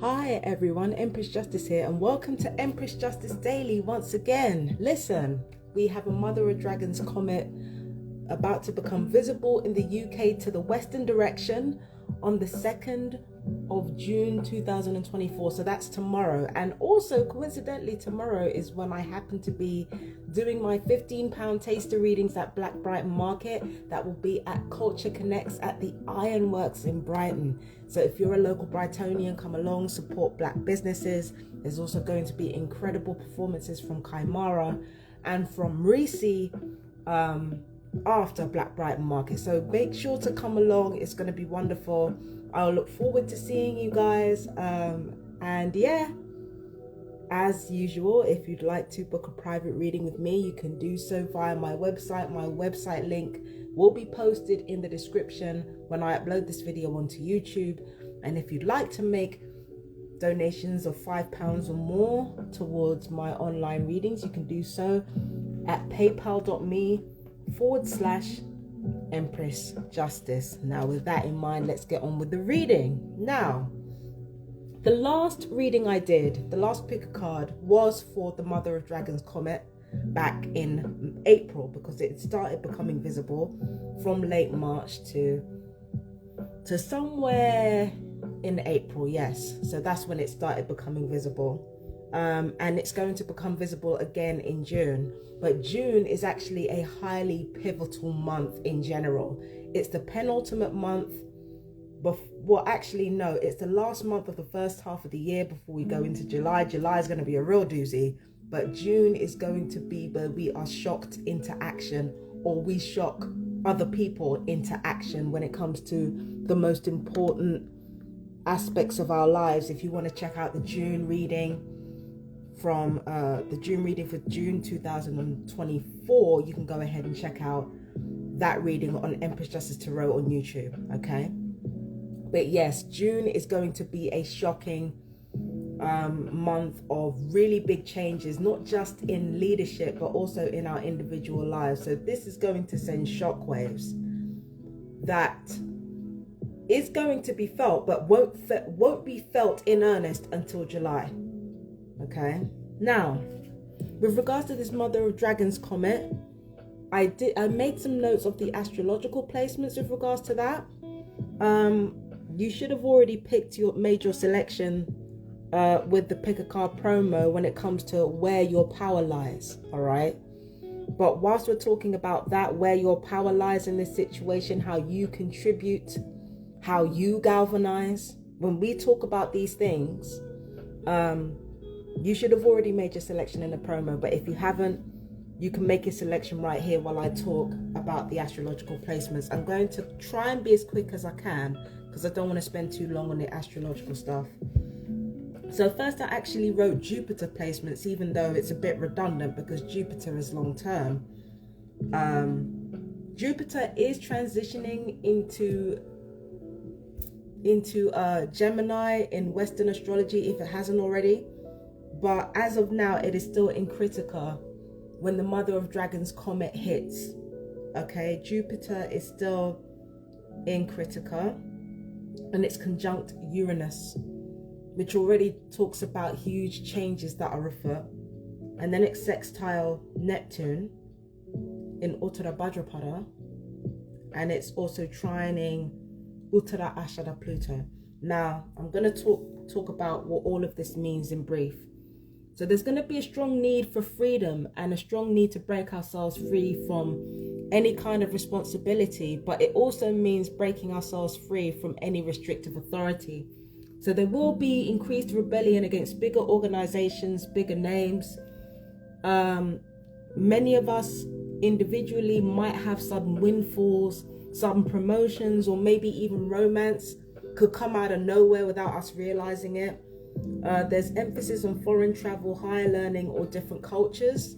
Hi everyone, Empress Justice here, and welcome to Empress Justice Daily once again. Listen, we have a Mother of Dragons comet about to become visible in the UK to the western direction on the 2nd of June 2024. So that's tomorrow. And also coincidentally, tomorrow is when I happen to be doing my £15 taster readings at Black Brighton Market. That will be at Culture Connects at the Ironworks in Brighton. So if you're a local Brightonian, come along, support black businesses. There's also going to be incredible performances from Kaimara and from Reese after Black Brighton Market. So make sure to come along. It's going to be wonderful. I'll look forward to seeing you guys. And yeah, as usual, if you'd like to book a private reading with me, you can do so via my website. My website link will be posted in the description when I upload this video onto YouTube. And if you'd like to make donations of £5 or more towards my online readings, you can do so at paypal.me/Empress Justice. Now, with that in mind, let's get on with the reading. Now, the last reading I did, the last pick a card, was for the Mother of Dragons comet back in April, because it started becoming visible from late March to somewhere in April. Yes, so that's when it started becoming visible. And it's going to become visible again in June. But June is actually a highly pivotal month in general. It's the penultimate month. Well, actually, no, it's the last month of the first half of the year before we go into July. July is going to be a real doozy. But June is going to be where we are shocked into action, or we shock other people into action when it comes to the most important aspects of our lives. If you want to check out the June reading from the June reading for June 2024, you can go ahead and check out that reading on Empress Justice Tarot on YouTube. Okay, but yes, June is going to be a shocking month of really big changes, not just in leadership but also in our individual lives. So this is going to send shockwaves that is going to be felt, but won't be felt in earnest until July. Okay, now with regards to this Mother of Dragons comet, I made some notes of the astrological placements with regards to that. You should have already made your selection with the pick a card promo when it comes to where your power lies. All right, but whilst we're talking about that, where your power lies in this situation, how you contribute, how you galvanize, when we talk about these things, you should have already made your selection in the promo. But if you haven't, you can make your selection right here while I talk about the astrological placements. I'm going to try and be as quick as I can because I don't want to spend too long on the astrological stuff. So first, I actually wrote Jupiter placements, even though it's a bit redundant because Jupiter is long term. Jupiter is transitioning into Gemini in Western astrology, if it hasn't already. But as of now, it is still in Critica when the Mother of Dragons comet hits. Okay, Jupiter is still in Critica, and it's conjunct Uranus, which already talks about huge changes that are afoot. And then it's sextile Neptune in Uttara Bhadrapada, and it's also trining Uttara Ashada Pluto. Now, I'm going to talk about what all of this means in brief. So there's going to be a strong need for freedom and a strong need to break ourselves free from any kind of responsibility, but it also means breaking ourselves free from any restrictive authority. So there will be increased rebellion against bigger organizations, bigger names. Many of us individually might have sudden windfalls, sudden promotions, or maybe even romance could come out of nowhere without us realizing it. There's emphasis on foreign travel, higher learning, or different cultures.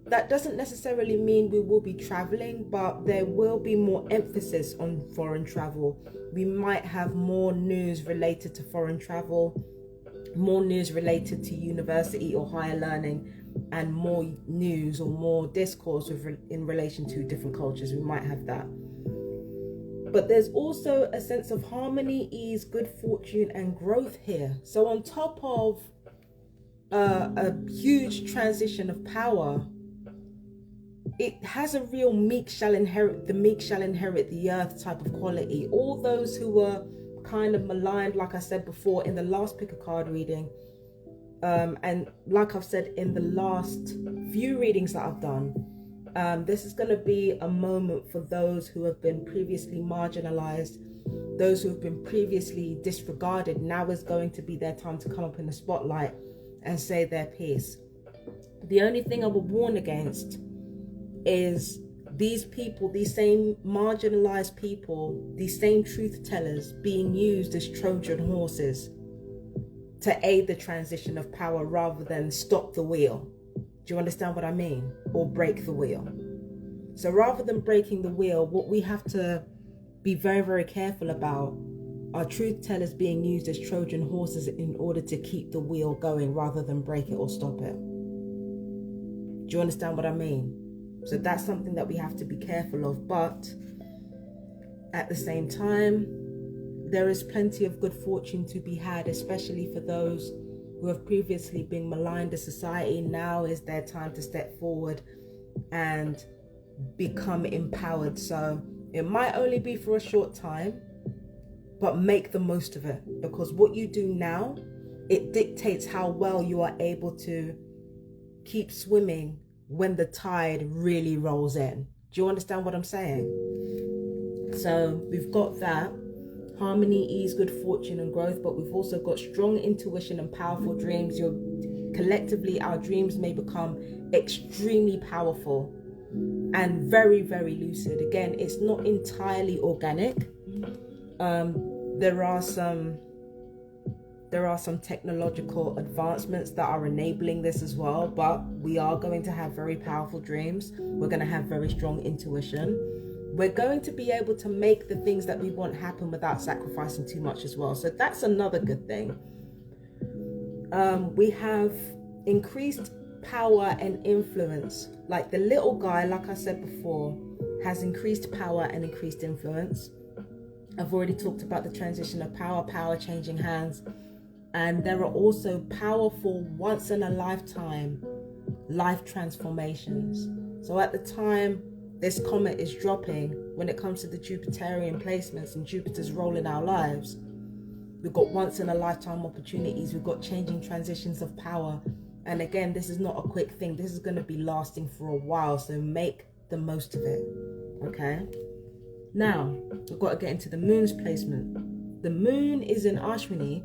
That doesn't necessarily mean we will be traveling, but there will be more emphasis on foreign travel. We might have more news related to foreign travel, more news related to university or higher learning, and more news or more discourse in relation to different cultures. We might have that. But there's also a sense of harmony, ease, good fortune, and growth here. So on top of a huge transition of power, it has a real meek shall inherit the earth type of quality. All those who were kind of maligned, like I said before in the last pick a card reading, and like I've said in the last few readings that I've done, this is going to be a moment for those who have been previously marginalized, those who have been previously disregarded. Now is going to be their time to come up in the spotlight and say their piece. The only thing I would warn against is these people, these same marginalized people, these same truth tellers being used as Trojan horses to aid the transition of power rather than stop the wheel. Do you understand what I mean? Or break the wheel. So rather than breaking the wheel, what we have to be very, very careful about are truth tellers being used as Trojan horses in order to keep the wheel going rather than break it or stop it. Do you understand what I mean? So that's something that we have to be careful of. But at the same time, there is plenty of good fortune to be had, especially for those who have previously been maligned as society. Now is their time to step forward and become empowered. So it might only be for a short time, but make the most of it, because what you do now, it dictates how well you are able to keep swimming when the tide really rolls in. Do you understand what I'm saying? So we've got that. Harmony, ease, good fortune, and growth, but we've also got strong intuition and powerful dreams. Collectively, our dreams may become extremely powerful and very, very lucid. Again, it's not entirely organic. There are some technological advancements that are enabling this as well, but we are going to have very powerful dreams. We're going to have very strong intuition. We're going to be able to make the things that we want happen without sacrificing too much as well. So that's another good thing. We have increased power and influence. Like the little guy, like I said before, has increased power and increased influence. I've already talked about the transition of power changing hands. And there are also powerful once in a lifetime life transformations. So at the time this comet is dropping, when it comes to the Jupiterian placements and Jupiter's role in our lives, we've got once in a lifetime opportunities, we've got changing transitions of power. And again, this is not a quick thing. This is going to be lasting for a while. So make the most of it. Okay. Now, we've got to get into the moon's placement. The moon is in Ashwini.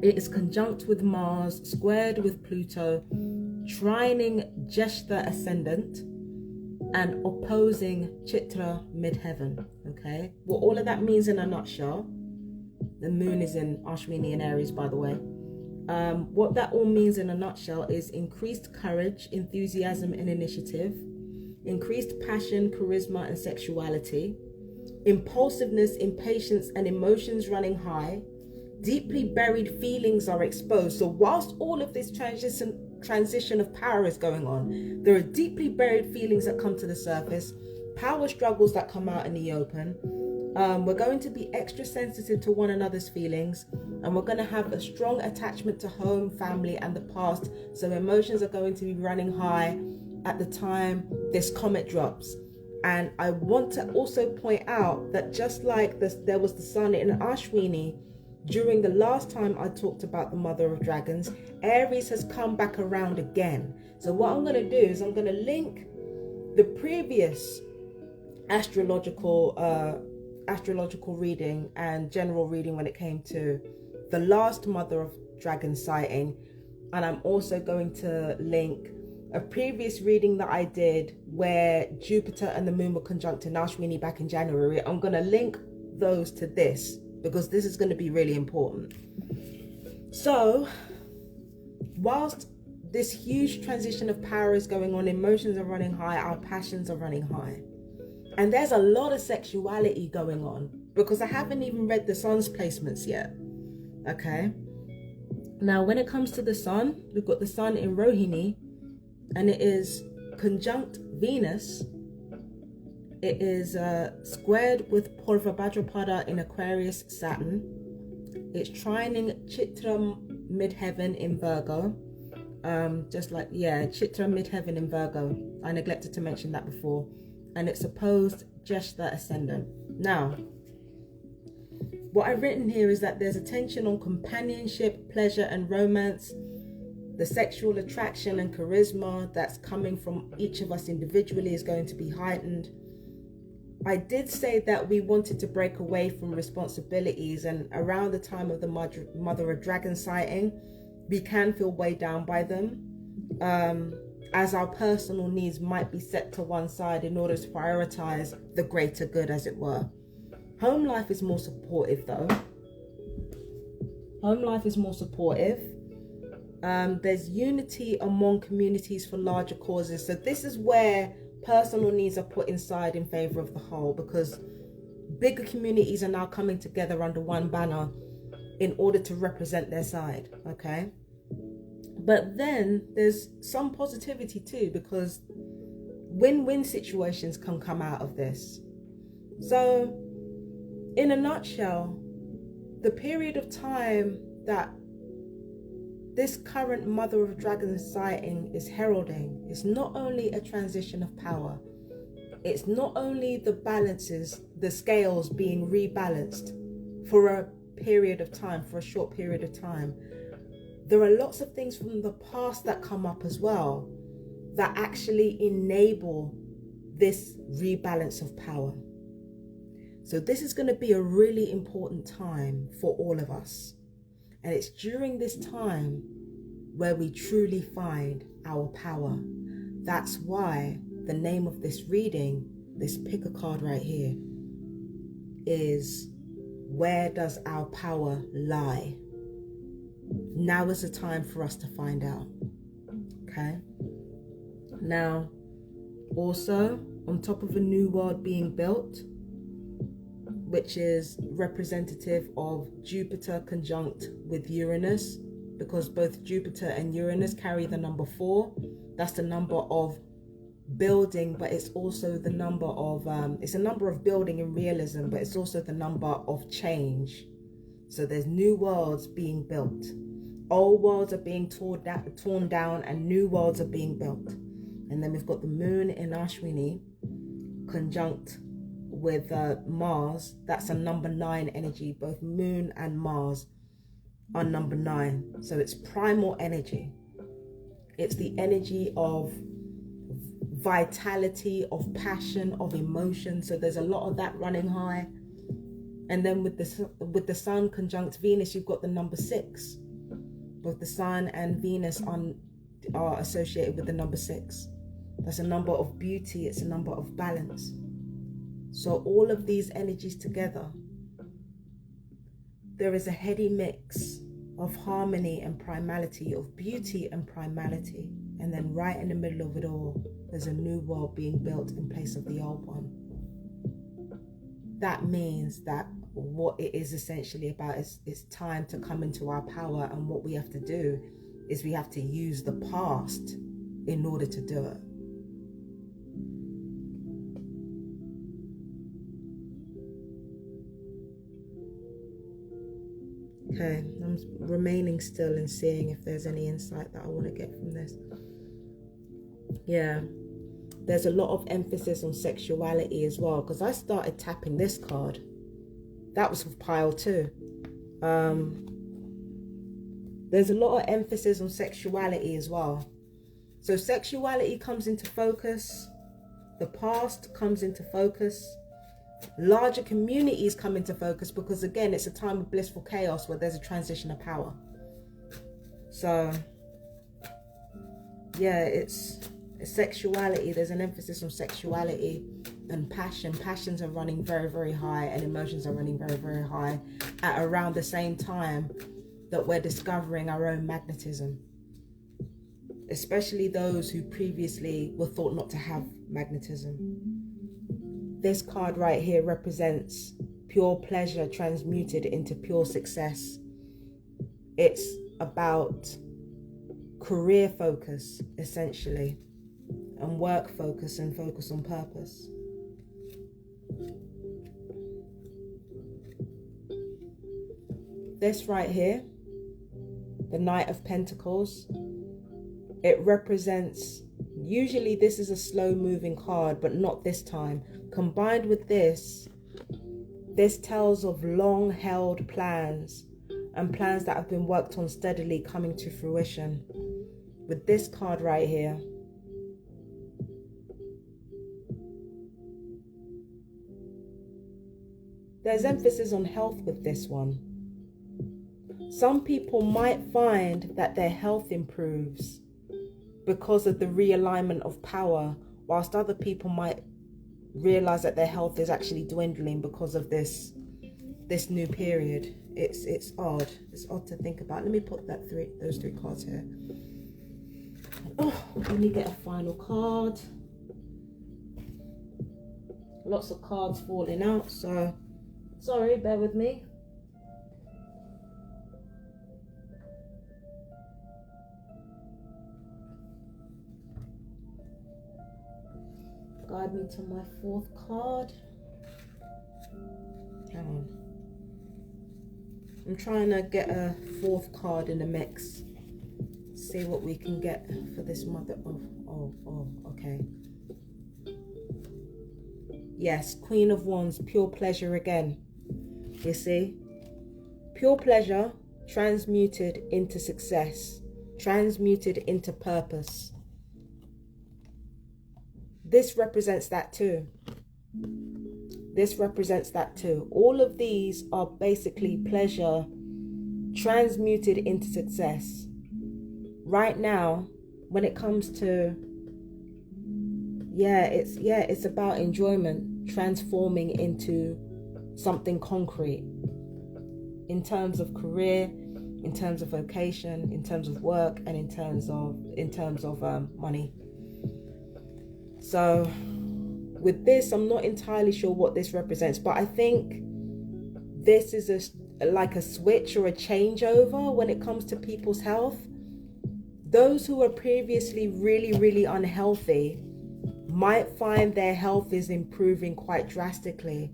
It is conjunct with Mars, squared with Pluto, trining Jeshta ascendant, and opposing Chitra midheaven. Okay. What all of that means in a nutshell, the moon is in Ashwini and Aries, by the way. What that all means in a nutshell is increased courage, enthusiasm, and initiative, increased passion, charisma, and sexuality, impulsiveness, impatience, and emotions running high. Deeply buried feelings are exposed. So whilst all of this transition of power is going on, there are deeply buried feelings that come to the surface, power struggles that come out in the open. We're going to be extra sensitive to one another's feelings, and we're going to have a strong attachment to home, family, and the past. So emotions are going to be running high at the time this comet drops. And I want to also point out that just like there was the sun in Ashwini during the last time I talked about the mother of dragons, Aries has come back around again. So what I'm going to do is I'm going to link the previous astrological reading and general reading when it came to the last mother of dragon sighting, and I'm also going to link a previous reading that I did where Jupiter and the moon were conjunct in Ashwini back in January. I'm going to link those to this because this is going to be really important. So whilst this huge transition of power is going on, emotions are running high, our passions are running high. And there's a lot of sexuality going on because I haven't even read the sun's placements yet. Okay. Now, when it comes to the sun, we've got the sun in Rohini, and it is conjunct Venus It is squared with Purva Bhadrapada in Aquarius Saturn. It's trining Chitra midheaven in Virgo. Chitra midheaven in Virgo. I neglected to mention that before. And it's opposed Jeshta ascendant. Now, what I've written here is that there's a tension on companionship, pleasure, and romance. The sexual attraction and charisma that's coming from each of us individually is going to be heightened. I did say that we wanted to break away from responsibilities, and around the time of the Mother of Dragon sighting, we can feel weighed down by them, as our personal needs might be set to one side in order to prioritize the greater good, as it were. Home life is more supportive though. Home life is more supportive. There's unity among communities for larger causes. So this is where personal needs are put inside in favor of the whole, because bigger communities are now coming together under one banner in order to represent their side, okay? But then there's some positivity too, because win-win situations can come out of this. So in a nutshell, the period of time that this current Mother of Dragon sighting is heralding is not only a transition of power, it's not only the balances, the scales being rebalanced for a period of time, for a short period of time. There are lots of things from the past that come up as well that actually enable this rebalance of power. So this is going to be a really important time for all of us. And it's during this time where we truly find our power. That's why the name of this reading, this pick a card right here, is Where Does Our Power Lie? Now is the time for us to find out. Okay? Now, also, on top of a new world being built, which is representative of Jupiter conjunct with Uranus, because both Jupiter and Uranus carry the number 4. That's the number of building, but it's also the number of, it's a number of building in realism, but it's also the number of change. So there's new worlds being built. Old worlds are being torn down and new worlds are being built. And then we've got the moon in Ashwini conjunct with Mars. That's a number 9 energy. Both moon and Mars are number 9. So it's primal energy. It's the energy of vitality, of passion, of emotion. So there's a lot of that running high. And then with the sun conjunct Venus, you've got the number 6. Both the sun and Venus are associated with the number 6. That's a number of beauty. It's a number of balance. So all of these energies together, there is a heady mix of harmony and primality, of beauty and primality. And then right in the middle of it all, there's a new world being built in place of the old one. That means that what it is essentially about is it's time to come into our power, and what we have to do is we have to use the past in order to do it. Okay, I'm remaining still and seeing if there's any insight that I want to get from this. Yeah, there's a lot of emphasis on sexuality as well, because I started tapping this card. That was for pile 2. There's a lot of emphasis on sexuality as well. So sexuality comes into focus. The past comes into focus. Larger communities come into focus, because again, it's a time of blissful chaos where there's a transition of power. So yeah, it's sexuality. There's an emphasis on sexuality and passion. Passions are running very, very high, and emotions are running very, very high at around the same time that we're discovering our own magnetism, especially those who previously were thought not to have magnetism. This card right here represents pure pleasure transmuted into pure success. It's about career focus, essentially, and work focus and focus on purpose. this right here, the Knight of Pentacles, it represents, usually this is a slow moving card, but not this time. Combined with this tells of long held plans and plans that have been worked on steadily coming to fruition. With this card right here, there's emphasis on health with this one. Some people might find that their health improves because of the realignment of power, whilst other people might realize that their health is actually dwindling because of this new period. It's odd. It's odd to think about. Let me put those three cards here. Oh, let me get a final card. Lots of cards falling out, so sorry, bear with me. Guide me to my fourth card. Hang on. I'm trying to get a fourth card in the mix. See what we can get for this mother. Oh, okay. Yes, Queen of Wands, pure pleasure again. You see? Pure pleasure transmuted into success, transmuted into purpose. This represents that too. This represents that too. All of these are basically pleasure transmuted into success. Right now, when it comes to, it's about enjoyment transforming into something concrete in terms of career, in terms of vocation, in terms of work, and in terms of money. So with this, I'm not entirely sure what this represents, but I think this is like a switch or a changeover when it comes to people's health. Those who were previously really, really unhealthy might find their health is improving quite drastically.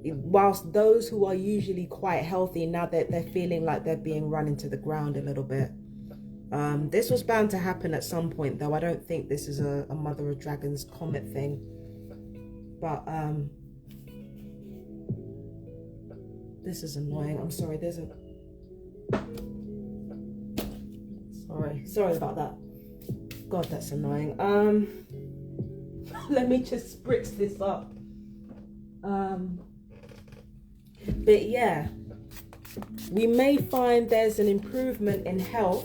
Whilst those who are usually quite healthy, now that they're feeling like they're being run into the ground a little bit. This was bound to happen at some point, though. I don't think this is a Mother of Dragons comet thing. But this is annoying. I'm sorry. Sorry about that. God, that's annoying. Let me just spritz this up. But yeah, we may find there's an improvement in health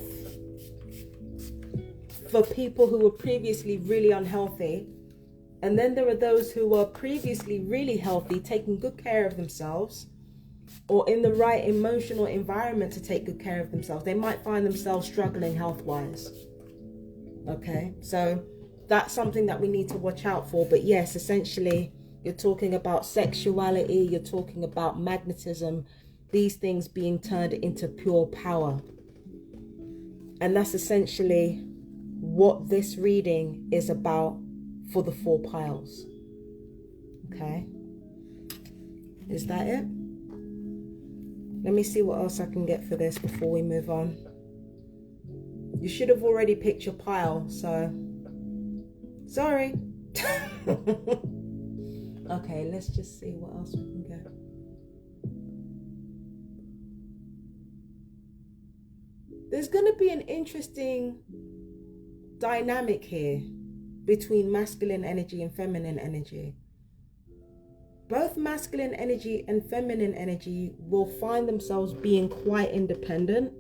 for people who were previously really unhealthy. And then there are those who were previously really healthy, taking good care of themselves, or in the right emotional environment to take good care of themselves. They might find themselves struggling health-wise. Okay, so that's something that we need to watch out for. But yes, essentially, you're talking about sexuality, you're talking about magnetism, these things being turned into pure power. And that's essentially what this reading is about for the 4 piles. Okay, is that it? Let me see what else I can get for this before we move on. You should have already picked your pile, so sorry. Okay, let's just see what else we can get. There's going to be an interesting dynamic here between masculine energy and feminine energy. Both masculine energy and feminine energy will find themselves being quite independent.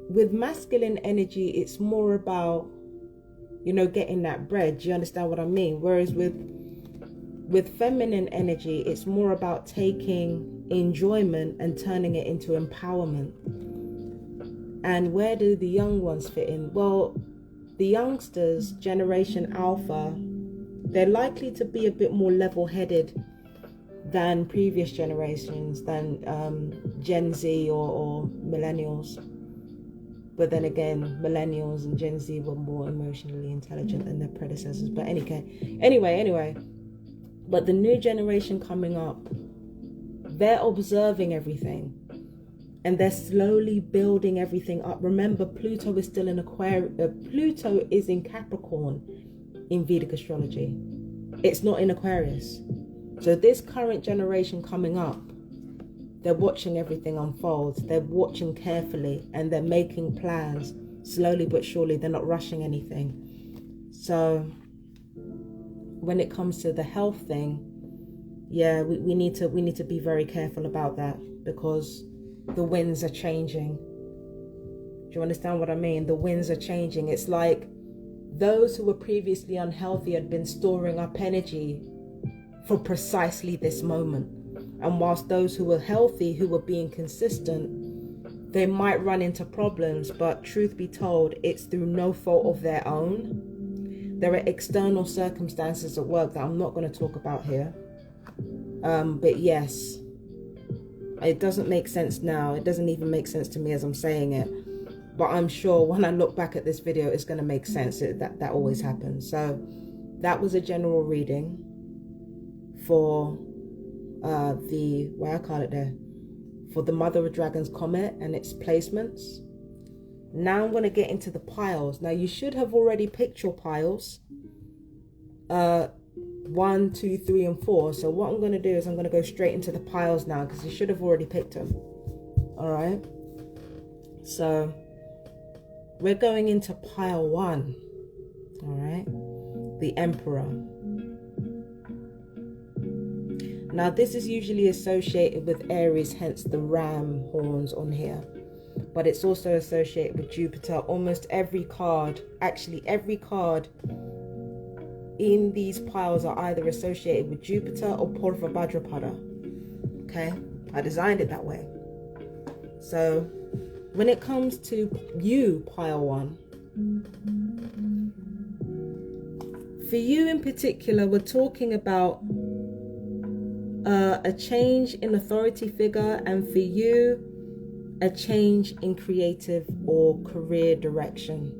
With masculine energy, it's more about, getting that bread. Do you understand what I mean? Whereas with feminine energy, it's more about taking enjoyment and turning it into empowerment. And where do the young ones fit in? Well, the youngsters, Generation Alpha, they're likely to be a bit more level-headed than previous generations, than Gen Z or millennials. But then again, millennials and Gen Z were more emotionally intelligent than their predecessors. But anyway. But the new generation coming up They're observing everything and they're slowly building everything up. Remember, Pluto is still in Pluto is in Capricorn in Vedic astrology. It's not in Aquarius. So this current generation coming up, they're watching everything unfold. They're watching carefully and they're making plans slowly but surely. They're not rushing anything. So when it comes to the health thing, yeah, we need to be very careful about that, because the winds are changing. Do you understand what I mean? The winds are changing. It's like those who were previously unhealthy had been storing up energy for precisely this moment. And whilst those who were healthy, who were being consistent, they might run into problems, but truth be told, it's through no fault of their own. There are external circumstances at work that I'm not going to talk about here. But yes, it doesn't make sense now. It doesn't even make sense to me as I'm saying it. But I'm sure when I look back at this video, it's going to make sense. That always happens. So that was a general reading for for the Mother of Dragons comet and its placements. Now I'm going to get into the piles. Now you should have already picked your piles. 1, 2, 3, and 4. So what I'm going to do is I'm going to go straight into the piles now, because you should have already picked them. All right. So we're going into pile 1. All right. The Emperor. Now this is usually associated with Aries, hence the ram horns on here. But it's also associated with Jupiter. Almost every card, actually every card in these piles are either associated with Jupiter or Purva Bhadrapada. Okay, I designed it that way. So when it comes to you, pile 1, for you in particular, we're talking about a change in authority figure, and for you, a change in creative or career direction.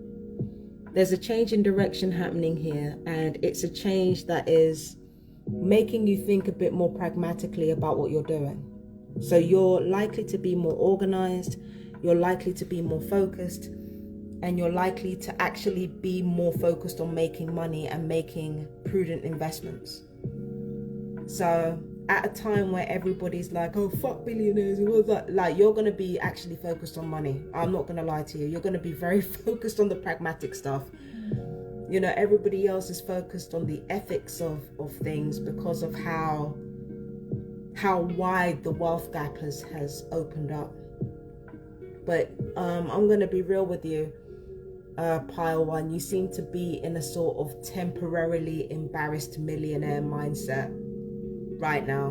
There's a change in direction happening here, and it's a change that is making you think a bit more pragmatically about what you're doing. So you're likely to be more organized, you're likely to be more focused, and you're likely to actually be more focused on making money and making prudent investments. So at a time where everybody's like, oh, fuck billionaires, and all that, like, you're going to be actually focused on money. I'm not going to lie to you. You're going to be very focused on the pragmatic stuff. You know, everybody else is focused on the ethics of things because of how wide the wealth gap has opened up. But I'm going to be real with you, pile 1. You seem to be in a sort of temporarily embarrassed millionaire mindset right now,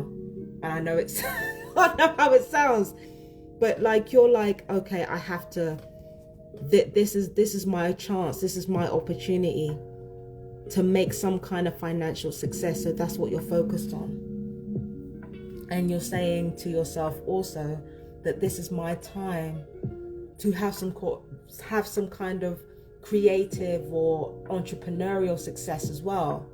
and I know it's I know how it sounds, but like, you're like, okay, I have to, this is my chance, this is my opportunity to make some kind of financial success. So that's what you're focused on, and you're saying to yourself also that this is my time to have some kind of creative or entrepreneurial success as well.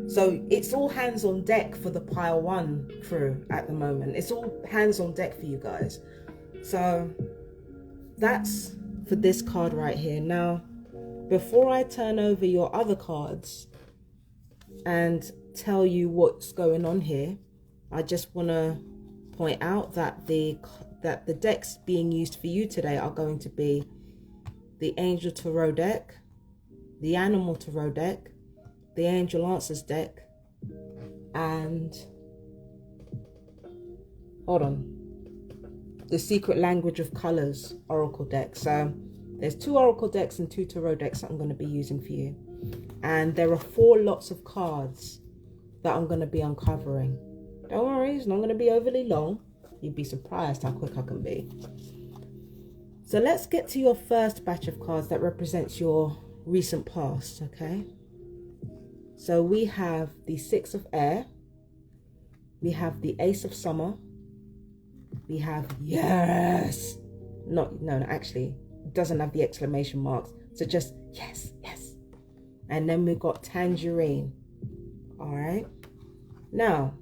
So it's all hands on deck for the pile 1 crew at the moment. It's all hands on deck for you guys. So that's for this card right here. Now, before I turn over your other cards and tell you what's going on here, I just want to point out that the decks being used for you today are going to be the Angel Tarot deck, the Animal Tarot deck, the Angel Answers deck, and the Secret Language of Colors Oracle deck. So there's 2 Oracle decks and 2 Tarot decks that I'm going to be using for you. And there are 4 lots of cards that I'm going to be uncovering. Don't worry, it's not going to be overly long. You'd be surprised how quick I can be. So let's get to your first batch of cards that represents your recent past, okay? So we have the 6 of Air, we have the Ace of Summer, we have yes, no, actually, it doesn't have the exclamation marks, so just yes, yes. And then we've got Tangerine. All right, now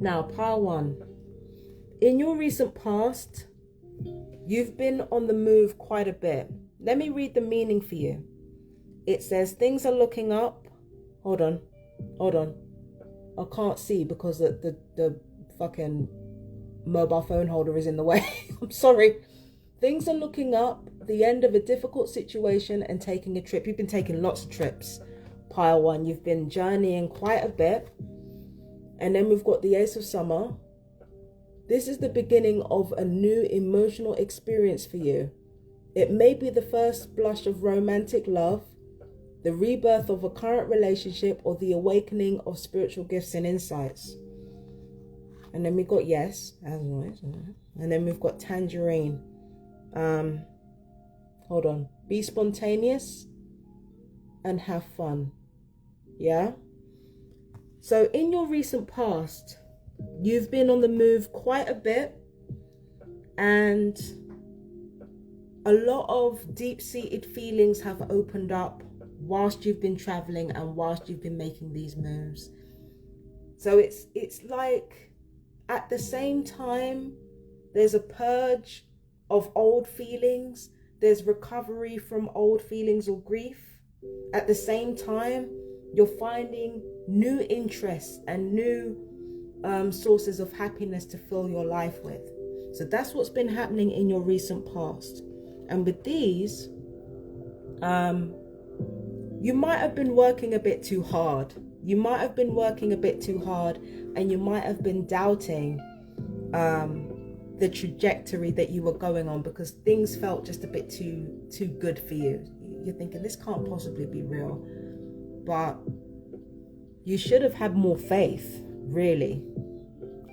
Now, pile one. In your recent past, you've been on the move quite a bit. Let me read the meaning for you. It says things are looking up. Hold on. I can't see because the fucking mobile phone holder is in the way. I'm sorry. Things are looking up, the end of a difficult situation and taking a trip. You've been taking lots of trips. Pile one, you've been journeying quite a bit. And then we've got the Ace of Summer. This is the beginning of a new emotional experience for you. It may be the first blush of romantic love, the rebirth of a current relationship, or the awakening of spiritual gifts and insights. And then we got yes, as always. And then we've got tangerine. Hold on. Be spontaneous and have fun. Yeah? So in your recent past, you've been on the move quite a bit, and a lot of deep-seated feelings have opened up whilst you've been traveling and whilst you've been making these moves. So it's like at the same time, there's a purge of old feelings. There's recovery from old feelings or grief. At the same time, you're finding new interests and new sources of happiness to fill your life with. So that's what's been happening in your recent past. And with these, you might have been working a bit too hard. You might have been working a bit too hard, and you might have been doubting the trajectory that you were going on because things felt just a bit too good for you. You're thinking, this can't possibly be real. But you should have had more faith, really.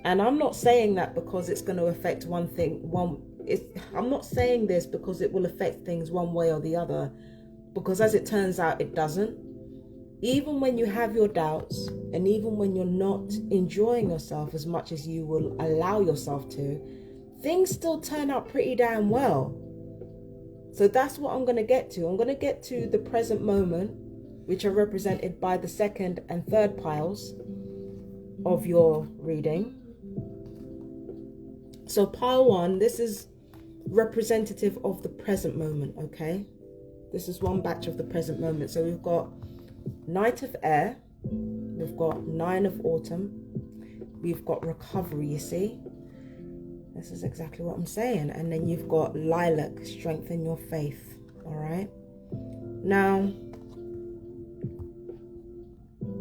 And I'm not saying that because it's going to affect one thing. I'm not saying this because it will affect things one way or the other, because as it turns out, it doesn't. Even when you have your doubts, and even when you're not enjoying yourself as much as you will allow yourself to, things still turn out pretty damn well. So that's what I'm going to get to. I'm going to get to the present moment, which are represented by the second and third piles of your reading. So pile one, this is representative of the present moment, okay? This is one batch of the present moment. So we've got Knight of Air, we've got Nine of Autumn, we've got recovery, you see? This is exactly what I'm saying. And then you've got Lilac, strengthen your faith, all right? Now,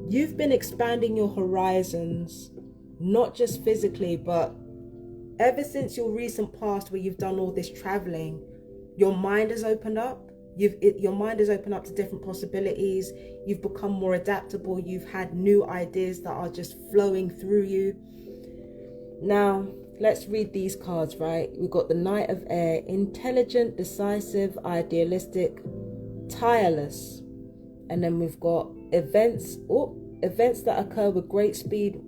you've been expanding your horizons, not just physically, but ever since your recent past where you've done all this traveling, your mind has opened up. Your mind has opened up to different possibilities. You've become more adaptable. You've had new ideas that are just flowing through you. Now, let's read these cards, right? We've got the Knight of Air, intelligent, decisive, idealistic, tireless. And then we've got events that occur with great speed.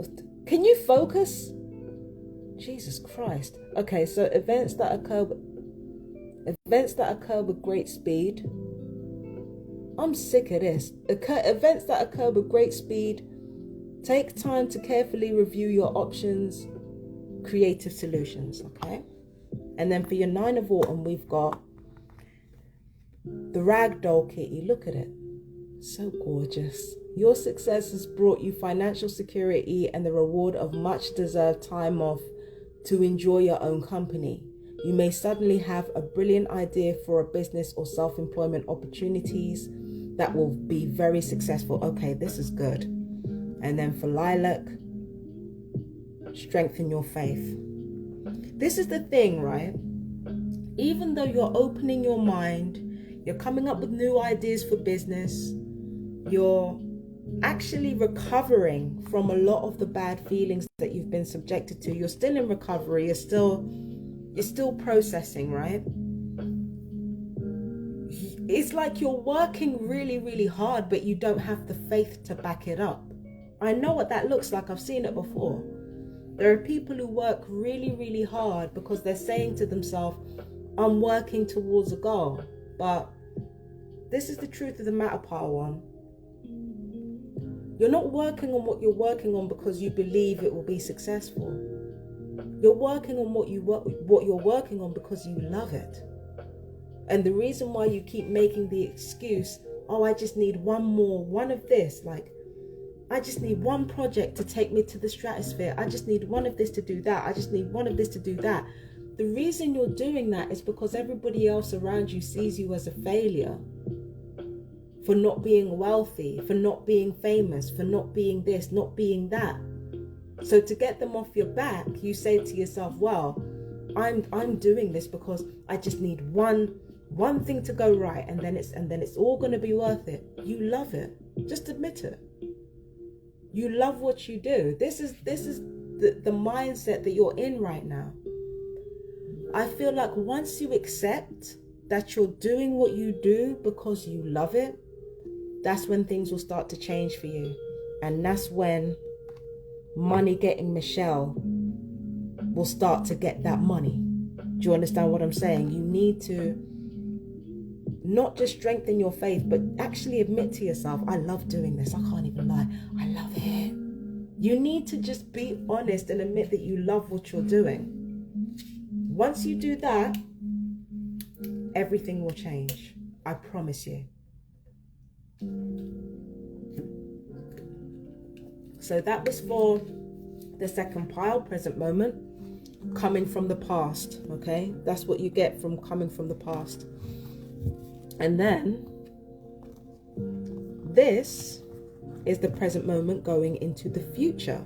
Can you focus? Jesus Christ. Okay, so events that occur with great speed. I'm sick of this. Events that occur with great speed. Take time to carefully review your options. Creative solutions, okay? And then for your Nine of Autumn, we've got the Ragdoll Kitty. Look at it. So gorgeous. Your success has brought you financial security and the reward of much deserved time off to enjoy your own company. You may suddenly have a brilliant idea for a business or self-employment opportunities that will be very successful. Okay, this is good. And then for Lilac, strengthen your faith. This is the thing, right? Even though you're opening your mind, you're coming up with new ideas for business, you're actually recovering from a lot of the bad feelings that you've been subjected to. You're still in recovery, you're still processing, right? It's like you're working really, really hard, but you don't have the faith to back it up. I know what that looks like. I've seen it before. There are people who work really, really hard because they're saying to themselves, I'm working towards a goal. But this is the truth of the matter, pile one. You're not working on what you're working on because you believe it will be successful. You're working on what you're working on because you love it. And the reason why you keep making the excuse, oh, I just need one of this, like, I just need one project to take me to the stratosphere. I just need one of this to do that. I just need one of this to do that. The reason you're doing that is because everybody else around you sees you as a failure for not being wealthy, for not being famous, for not being this, not being that. So to get them off your back, you say to yourself, well, I'm doing this because I just need one thing to go right, and then it's all going to be worth it. You love it. Just admit it. You love what you do. This is the mindset that you're in right now. I feel like once you accept that you're doing what you do because you love it, that's when things will start to change for you. And that's when money getting Michelle will start to get that money. Do you understand what I'm saying? You need to not just strengthen your faith, but actually admit to yourself, I love doing this. I can't even lie. I love it. You need to just be honest and admit that you love what you're doing. Once you do that, everything will change. I promise you. So that was for the second pile, present moment, coming from the past, okay? That's what you get from coming from the past. And then this is the present moment going into the future.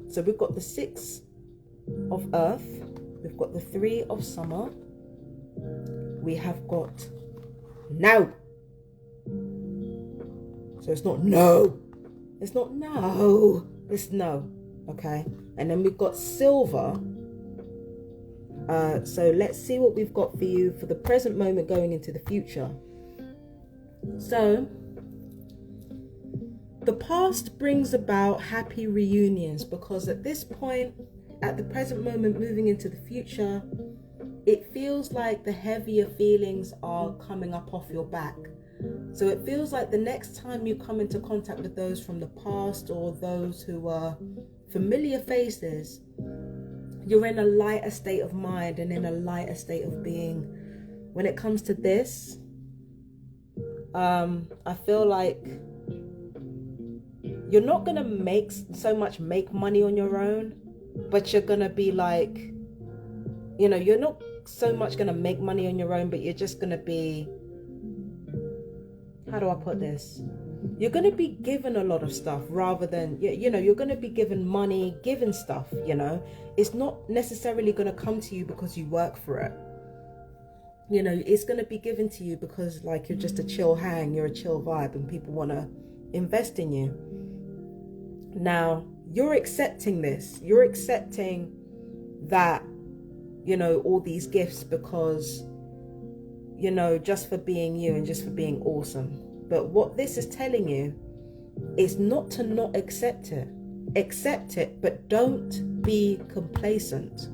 So we've got the 6 of earth, we've got the 3 of summer, we have got now. So it's not no. It's not no. It's no. Okay. And then we've got silver. So let's see what we've got for you for the present moment going into the future. So the past brings about happy reunions because at this point, at the present moment moving into the future, it feels like the heavier feelings are coming up off your back. So it feels like the next time you come into contact with those from the past or those who are familiar faces, you're in a lighter state of mind and in a lighter state of being. When it comes to this, I feel like you're not going to make money on your own, but you're going to be like, you're not so much going to make money on your own, but you're just going to be, how do I put this? You're going to be given a lot of stuff rather than, you're going to be given money, given stuff, It's not necessarily going to come to you because you work for it. It's going to be given to you because like you're just a chill hang, you're a chill vibe and people want to invest in you. Now, you're accepting this. You're accepting that, all these gifts because, just for being you and just for being awesome. But what this is telling you is not to not accept it. Accept it, but don't be complacent.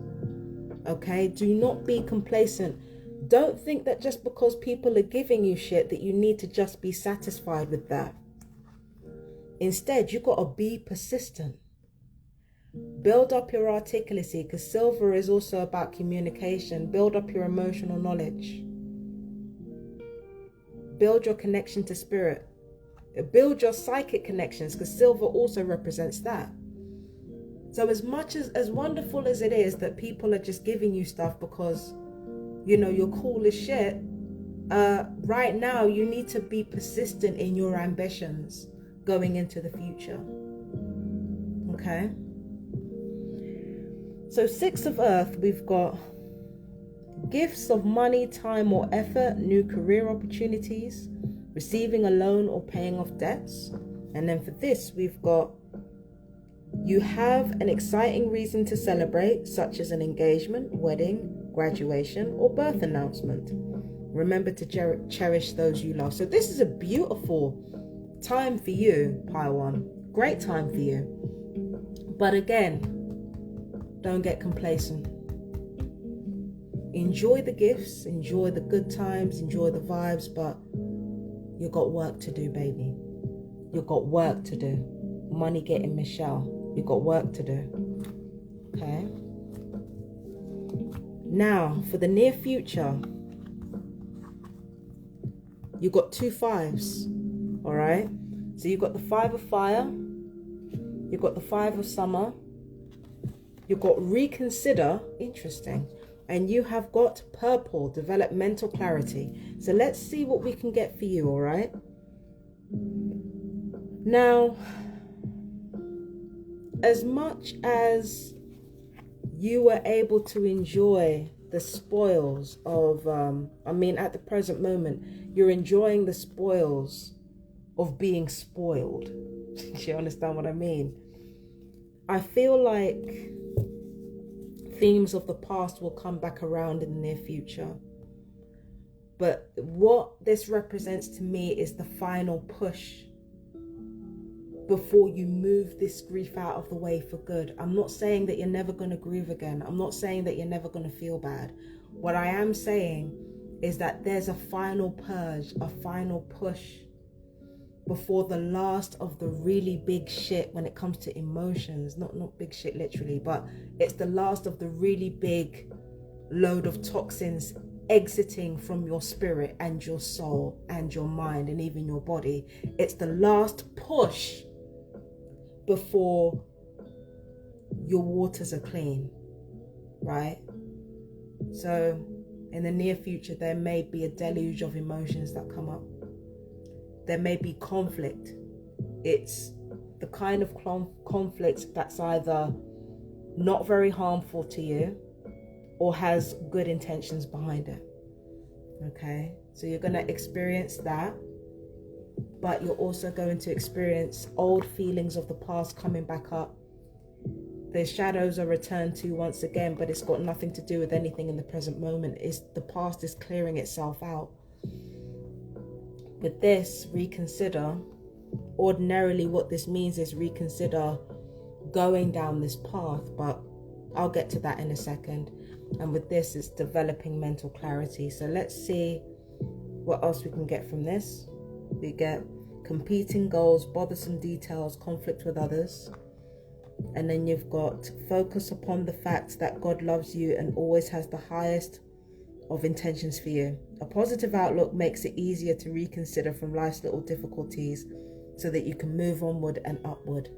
Okay? Do not be complacent. Don't think that just because people are giving you shit that you need to just be satisfied with that. Instead, you've got to be persistent. Build up your articulacy, because silver is also about communication. Build up your emotional knowledge. Build your connection to spirit. Build your psychic connections, because silver also represents that. So as much as wonderful as it is that people are just giving you stuff because, you're cool as shit, right now you need to be persistent in your ambitions going into the future. Okay? So 6 of earth, we've got gifts of money, time or effort, new career opportunities, receiving a loan or paying off debts. And then for this, we've got you have an exciting reason to celebrate, such as an engagement, wedding, graduation, or birth announcement. Remember to cherish those you love. So this is a beautiful time for you, Pile 1. Great time for you. But again, don't get complacent. Enjoy the gifts, enjoy the good times, enjoy the vibes, but you got work to do, baby. You've got work to do. Money getting Michelle. You've got work to do. Okay. Now, for the near future, you've got 2 5s. All right. So you've got the 5 of fire. You've got the 5 of summer. You've got reconsider. Interesting. And you have got purple, developmental clarity. So let's see what we can get for you, all right? Now, as much as you were able to enjoy the spoils of, at the present moment, you're enjoying the spoils of being spoiled. Do you understand what I mean? I feel like themes of the past will come back around in the near future. But what this represents to me is the final push before you move this grief out of the way for good. I'm not saying that you're never going to grieve again. I'm not saying that you're never going to feel bad. What I am saying is that there's a final purge, a final push before the last of the really big shit when it comes to emotions. Not big shit literally, but it's the last of the really big load of toxins exiting from your spirit and your soul and your mind and even your body. It's the last push before your waters are clean, right? So in the near future, there may be a deluge of emotions that come up. There may be conflict. It's the kind of conflict that's either not very harmful to you or has good intentions behind it. Okay, so you're going to experience that, but you're also going to experience old feelings of the past coming back up. The shadows are returned to once again, but it's got nothing to do with anything in the present moment. It's the past is clearing itself out. With this, reconsider. Ordinarily, what this means is reconsider going down this path, but I'll get to that in a second. And with this, it's developing mental clarity. So let's see what else we can get from this. We get competing goals, bothersome details, conflict with others. And then you've got focus upon the fact that God loves you and always has the highest of intentions for you. A positive outlook makes it easier to reconsider from life's little difficulties so that you can move onward and upward.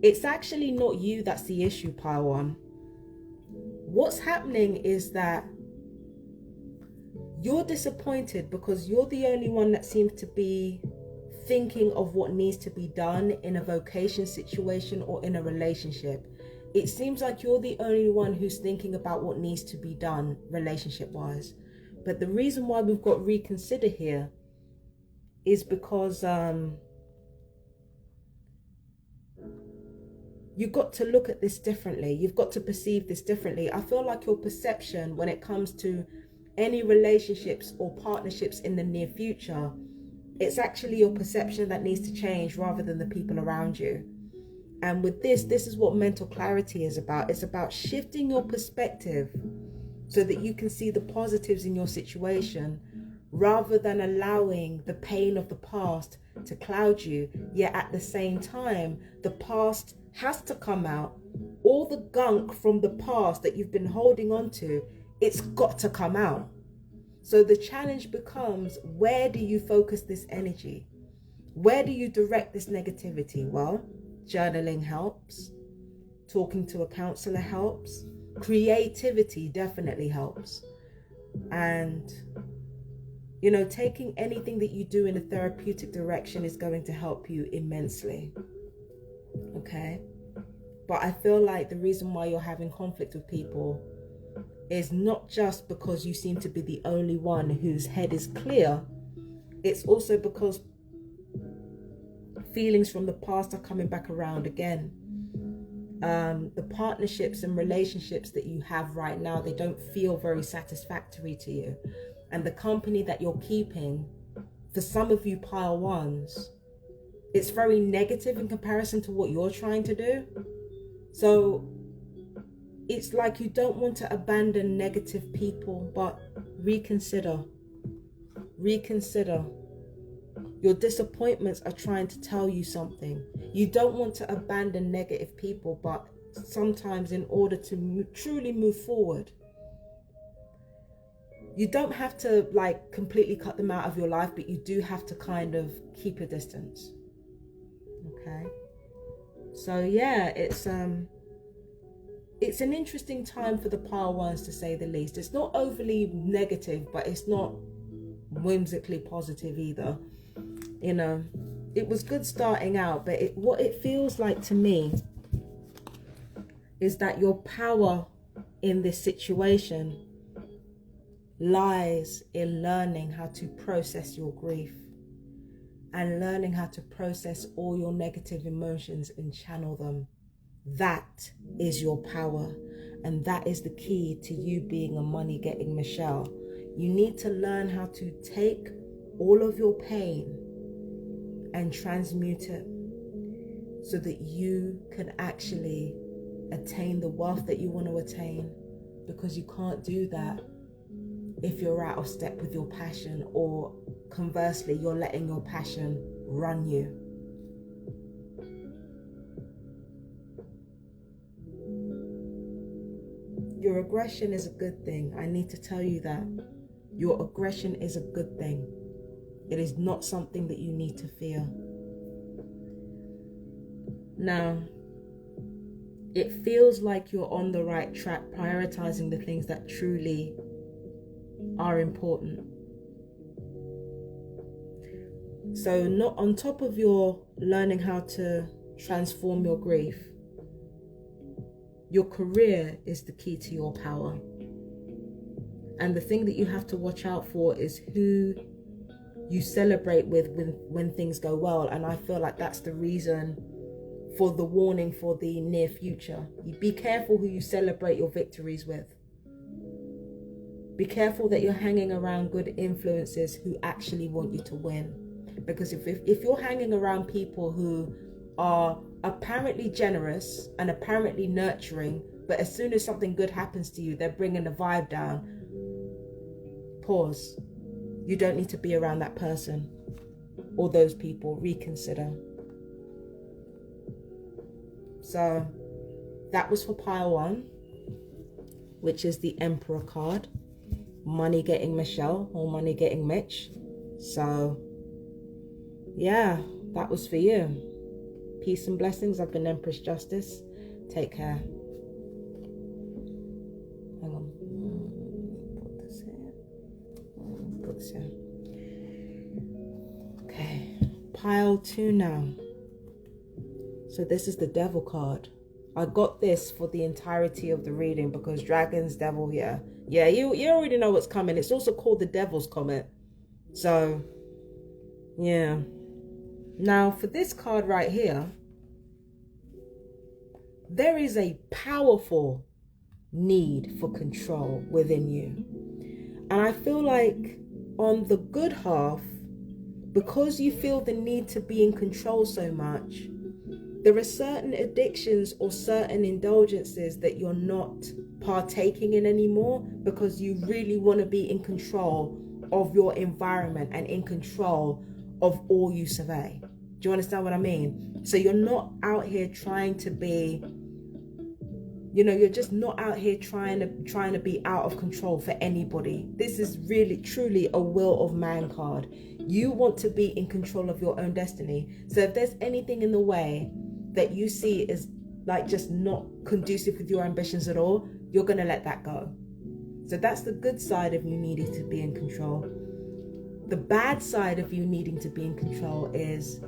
It's actually not you that's the issue, Pile 1. What's happening is that you're disappointed because you're the only one that seems to be thinking of what needs to be done in a vocation situation or in a relationship. It seems like you're the only one who's thinking about what needs to be done relationship-wise. But the reason why we've got reconsider here is because you've got to look at this differently. You've got to perceive this differently. I feel like your perception when it comes to any relationships or partnerships in the near future, it's actually your perception that needs to change rather than the people around you. And with this is what mental clarity is about. It's about shifting your perspective so that you can see the positives in your situation rather than allowing the pain of the past to cloud you. Yet at the same time, the past has to come out. All the gunk from the past that you've been holding on to, it's got to come out. So the challenge becomes, where do you focus this energy? Where do you direct this negativity? Well, journaling helps. Talking to a counselor helps. Creativity definitely helps. And, taking anything that you do in a therapeutic direction is going to help you immensely. Okay? But I feel like the reason why you're having conflict with people is not just because you seem to be the only one whose head is clear. It's also because feelings from the past are coming back around again. The partnerships and relationships that you have right now, they don't feel very satisfactory to you. And the company that you're keeping, for some of you Pile 1s, it's very negative in comparison to what you're trying to do. So it's like you don't want to abandon negative people, but reconsider. Your disappointments are trying to tell you something. You don't want to abandon negative people, but sometimes in order to truly move forward, you don't have to like completely cut them out of your life, but you do have to kind of keep a distance. Okay. So yeah, it's an interesting time for the pile ones, to say the least. It's not overly negative, but it's not whimsically positive either. You know, it was good starting out, but what it feels like to me is that your power in this situation lies in learning how to process your grief and learning how to process all your negative emotions and channel them. That is your power, and that is the key to you being a money-getting Michelle. You need to learn how to take all of your pain and transmute it so that you can actually attain the wealth that you want to attain, because you can't do that if you're out of step with your passion, or conversely, you're letting your passion run you. Your aggression is a good thing. I need to tell you that. Your aggression is a good thing. It is not something that you need to fear. Now, it feels like you're on the right track, prioritizing the things that truly are important. So not on top of your learning how to transform your grief, your career is the key to your power. And the thing that you have to watch out for is who you celebrate with when things go well. And I feel like that's the reason for the warning for the near future. You be careful who you celebrate your victories with. Be careful that you're hanging around good influences who actually want you to win. Because if you're hanging around people who are apparently generous and apparently nurturing, but as soon as something good happens to you, they're bringing the vibe down, pause. You don't need to be around that person or those people. Reconsider. So that was for pile 1, which is the Emperor card. Money getting Michelle or money getting Mitch. So yeah, that was for you. Peace and blessings. I've been Empress Justice. Take care. Hang on. Put this here. Put this here. Okay. Pile 2 now. So this is the Devil card. I got this for the entirety of the reading because dragons, devil, yeah, you already know what's coming. It's also called the Devil's Comet. So yeah. Now for this card right here, there is a powerful need for control within you. And I feel like on the good half, because you feel the need to be in control so much, there are certain addictions or certain indulgences that you're not partaking in anymore because you really want to be in control of your environment and in control of all you survey. Do you understand what I mean? So you're not out here trying to be, you're just not out here trying to be out of control for anybody. This is really, truly a will of man card. You want to be in control of your own destiny. So if there's anything in the way that you see is like just not conducive with your ambitions at all, you're going to let that go. So that's the good side of you needing to be in control. The bad side of you needing to be in control is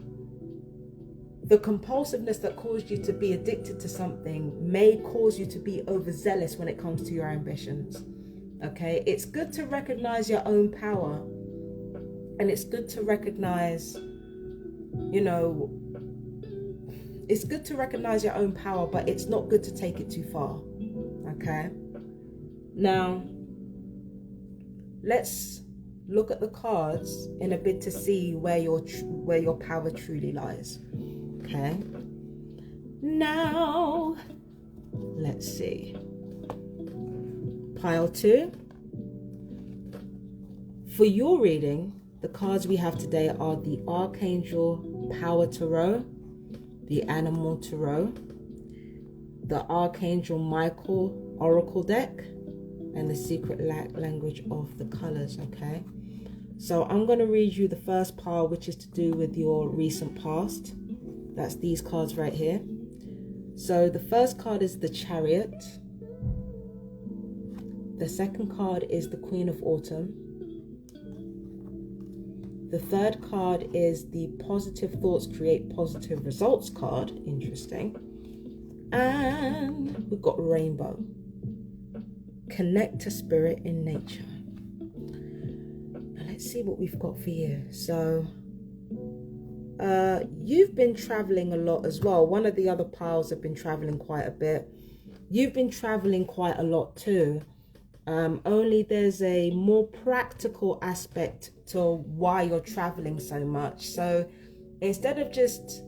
the compulsiveness that caused you to be addicted to something may cause you to be overzealous when it comes to your ambitions. Okay, it's good to recognize your own power, and it's good to recognize, it's good to recognize your own power, but it's not good to take it too far. Okay, now let's look at the cards in a bit to see where your power truly lies. Okay, now let's see. Pile 2. For your reading, The cards we have today are the Archangel Power Tarot, the Animal Tarot, the Archangel Michael Oracle deck, and the Secret Language of the Colors, okay? So I'm going to read you the first pile, which is to do with your recent past. That's these cards right here. So the first card is the Chariot. The second card is the Queen of Autumn. The third card is the Positive Thoughts Create Positive Results card. Interesting. And we've got Rainbow. Connect to Spirit in Nature. Now let's see what we've got for you. So you've been traveling a lot as well. One of the other piles have been traveling quite a bit. You've been traveling quite a lot too. Only there's a more practical aspect to why you're traveling so much. So instead of just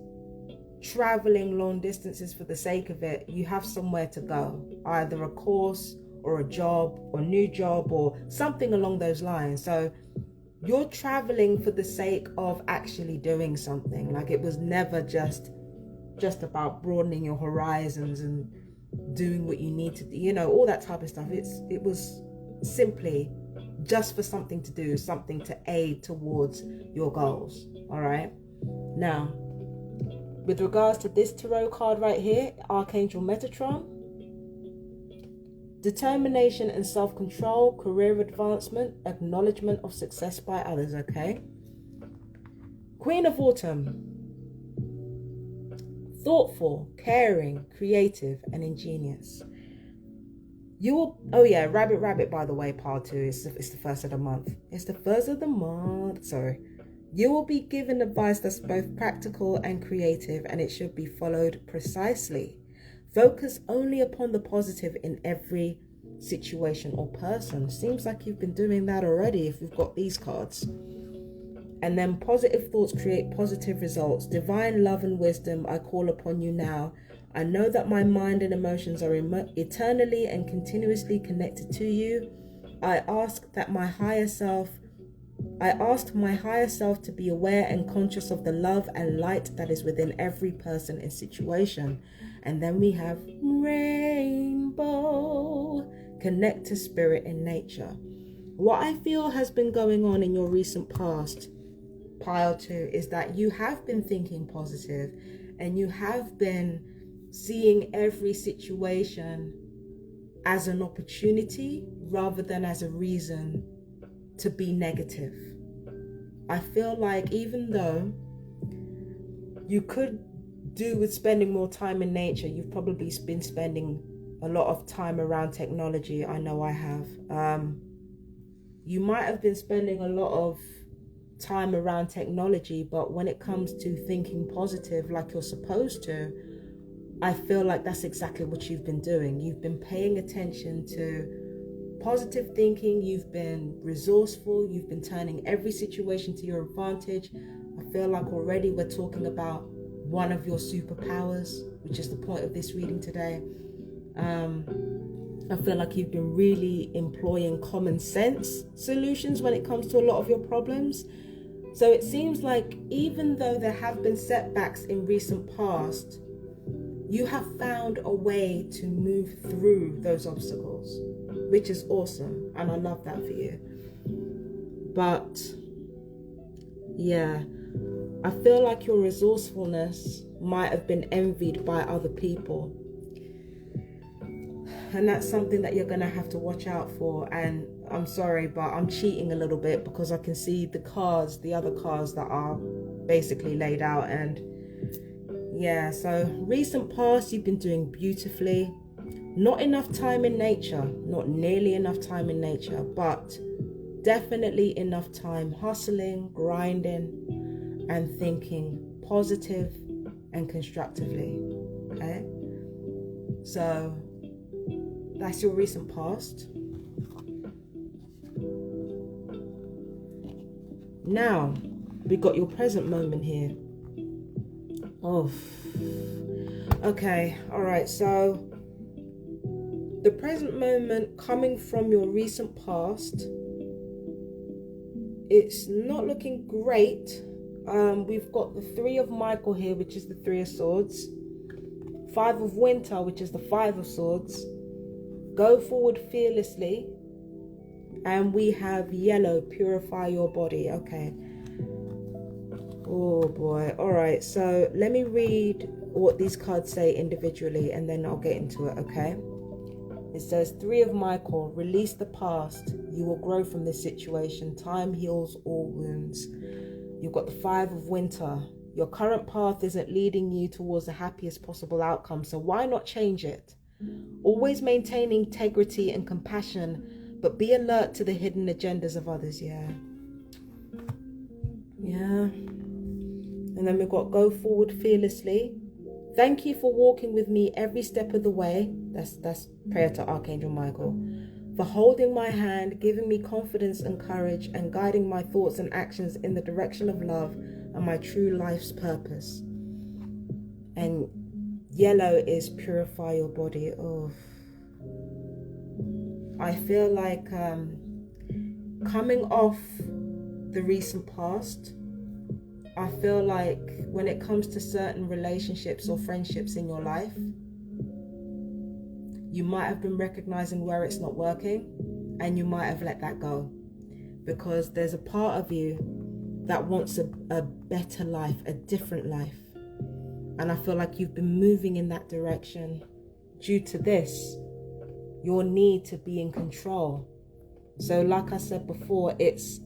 traveling long distances for the sake of it, you have somewhere to go, either a course or a job or new job or something along those lines. So you're traveling for the sake of actually doing something. Like, it was never just about broadening your horizons and doing what you need to do, you know, all that type of stuff. It was simply just for something to do, something to aid towards your goals. All right. Now, with regards to this tarot card right here, Archangel Metatron, determination and self-control, career advancement, acknowledgement of success by others, okay? Queen of Autumn, thoughtful, caring, creative, and ingenious. You will, oh yeah, rabbit, by the way, part 2, it's the first of the month. It's the first of the month, sorry. You will be given advice that's both practical and creative, and it should be followed precisely. Focus only upon the positive in every situation or person. Seems like you've been doing that already if you've got these cards. And then positive thoughts create positive results. Divine love and wisdom, I call upon you now. I know that my mind and emotions are eternally and continuously connected to you. I asked my higher self to be aware and conscious of the love and light that is within every person and situation. And then we have Rainbow. Connect to Spirit in Nature. What I feel has been going on in your recent past, pile 2, is that you have been thinking positive and you have been seeing every situation as an opportunity rather than as a reason to be negative. I feel like even though you could do with spending more time in nature, you've probably been spending a lot of time around technology. I know I have. You might have been spending a lot of time around technology, but when it comes to thinking positive like you're supposed to, I feel like that's exactly what you've been doing. You've been paying attention to positive thinking, you've been resourceful, you've been turning every situation to your advantage. I feel like already we're talking about one of your superpowers, which is the point of this reading today. I feel like you've been really employing common sense solutions when it comes to a lot of your problems. So it seems like even though there have been setbacks in recent past, you have found a way to move through those obstacles, which is awesome, and I love that for you. But yeah, I feel like your resourcefulness might have been envied by other people, and that's something that you're gonna have to watch out for. And I'm sorry, but I'm cheating a little bit because I can see the other cards that are basically laid out. And yeah, so recent past, you've been doing beautifully. Not enough time in nature, not nearly enough time in nature, but definitely enough time hustling, grinding, and thinking positive and constructively, okay? So that's your recent past. Now, we got your present moment here. Oh, okay, all right, so the present moment coming from your recent past it's not looking great. We've got the Three of Michael here, which is the Three of Swords. Five of Winter, which is the Five of Swords. Go forward fearlessly. And we have Yellow, purify your body. Okay. Oh boy. All right. So let me read what these cards say individually and then I'll get into it. Okay. It says, Three of Michael, release the past. You will grow from this situation. Time heals all wounds. You've got the Five of Winter. Your current path isn't leading you towards the happiest possible outcome. So why not change it? Always maintain integrity and compassion, but be alert to the hidden agendas of others. Yeah. And then we've got go forward fearlessly. Thank you for walking with me every step of the way. That's prayer to Archangel Michael. For holding my hand, giving me confidence and courage, and guiding my thoughts and actions in the direction of love and my true life's purpose. And Yellow is purify your body. Oh, I feel like coming off the recent past, I feel like when it comes to certain relationships or friendships in your life, you might have been recognizing where it's not working and you might have let that go, because there's a part of you that wants a better life, a different life. And I feel like you've been moving in that direction due to this, your need to be in control. So like I said before, it's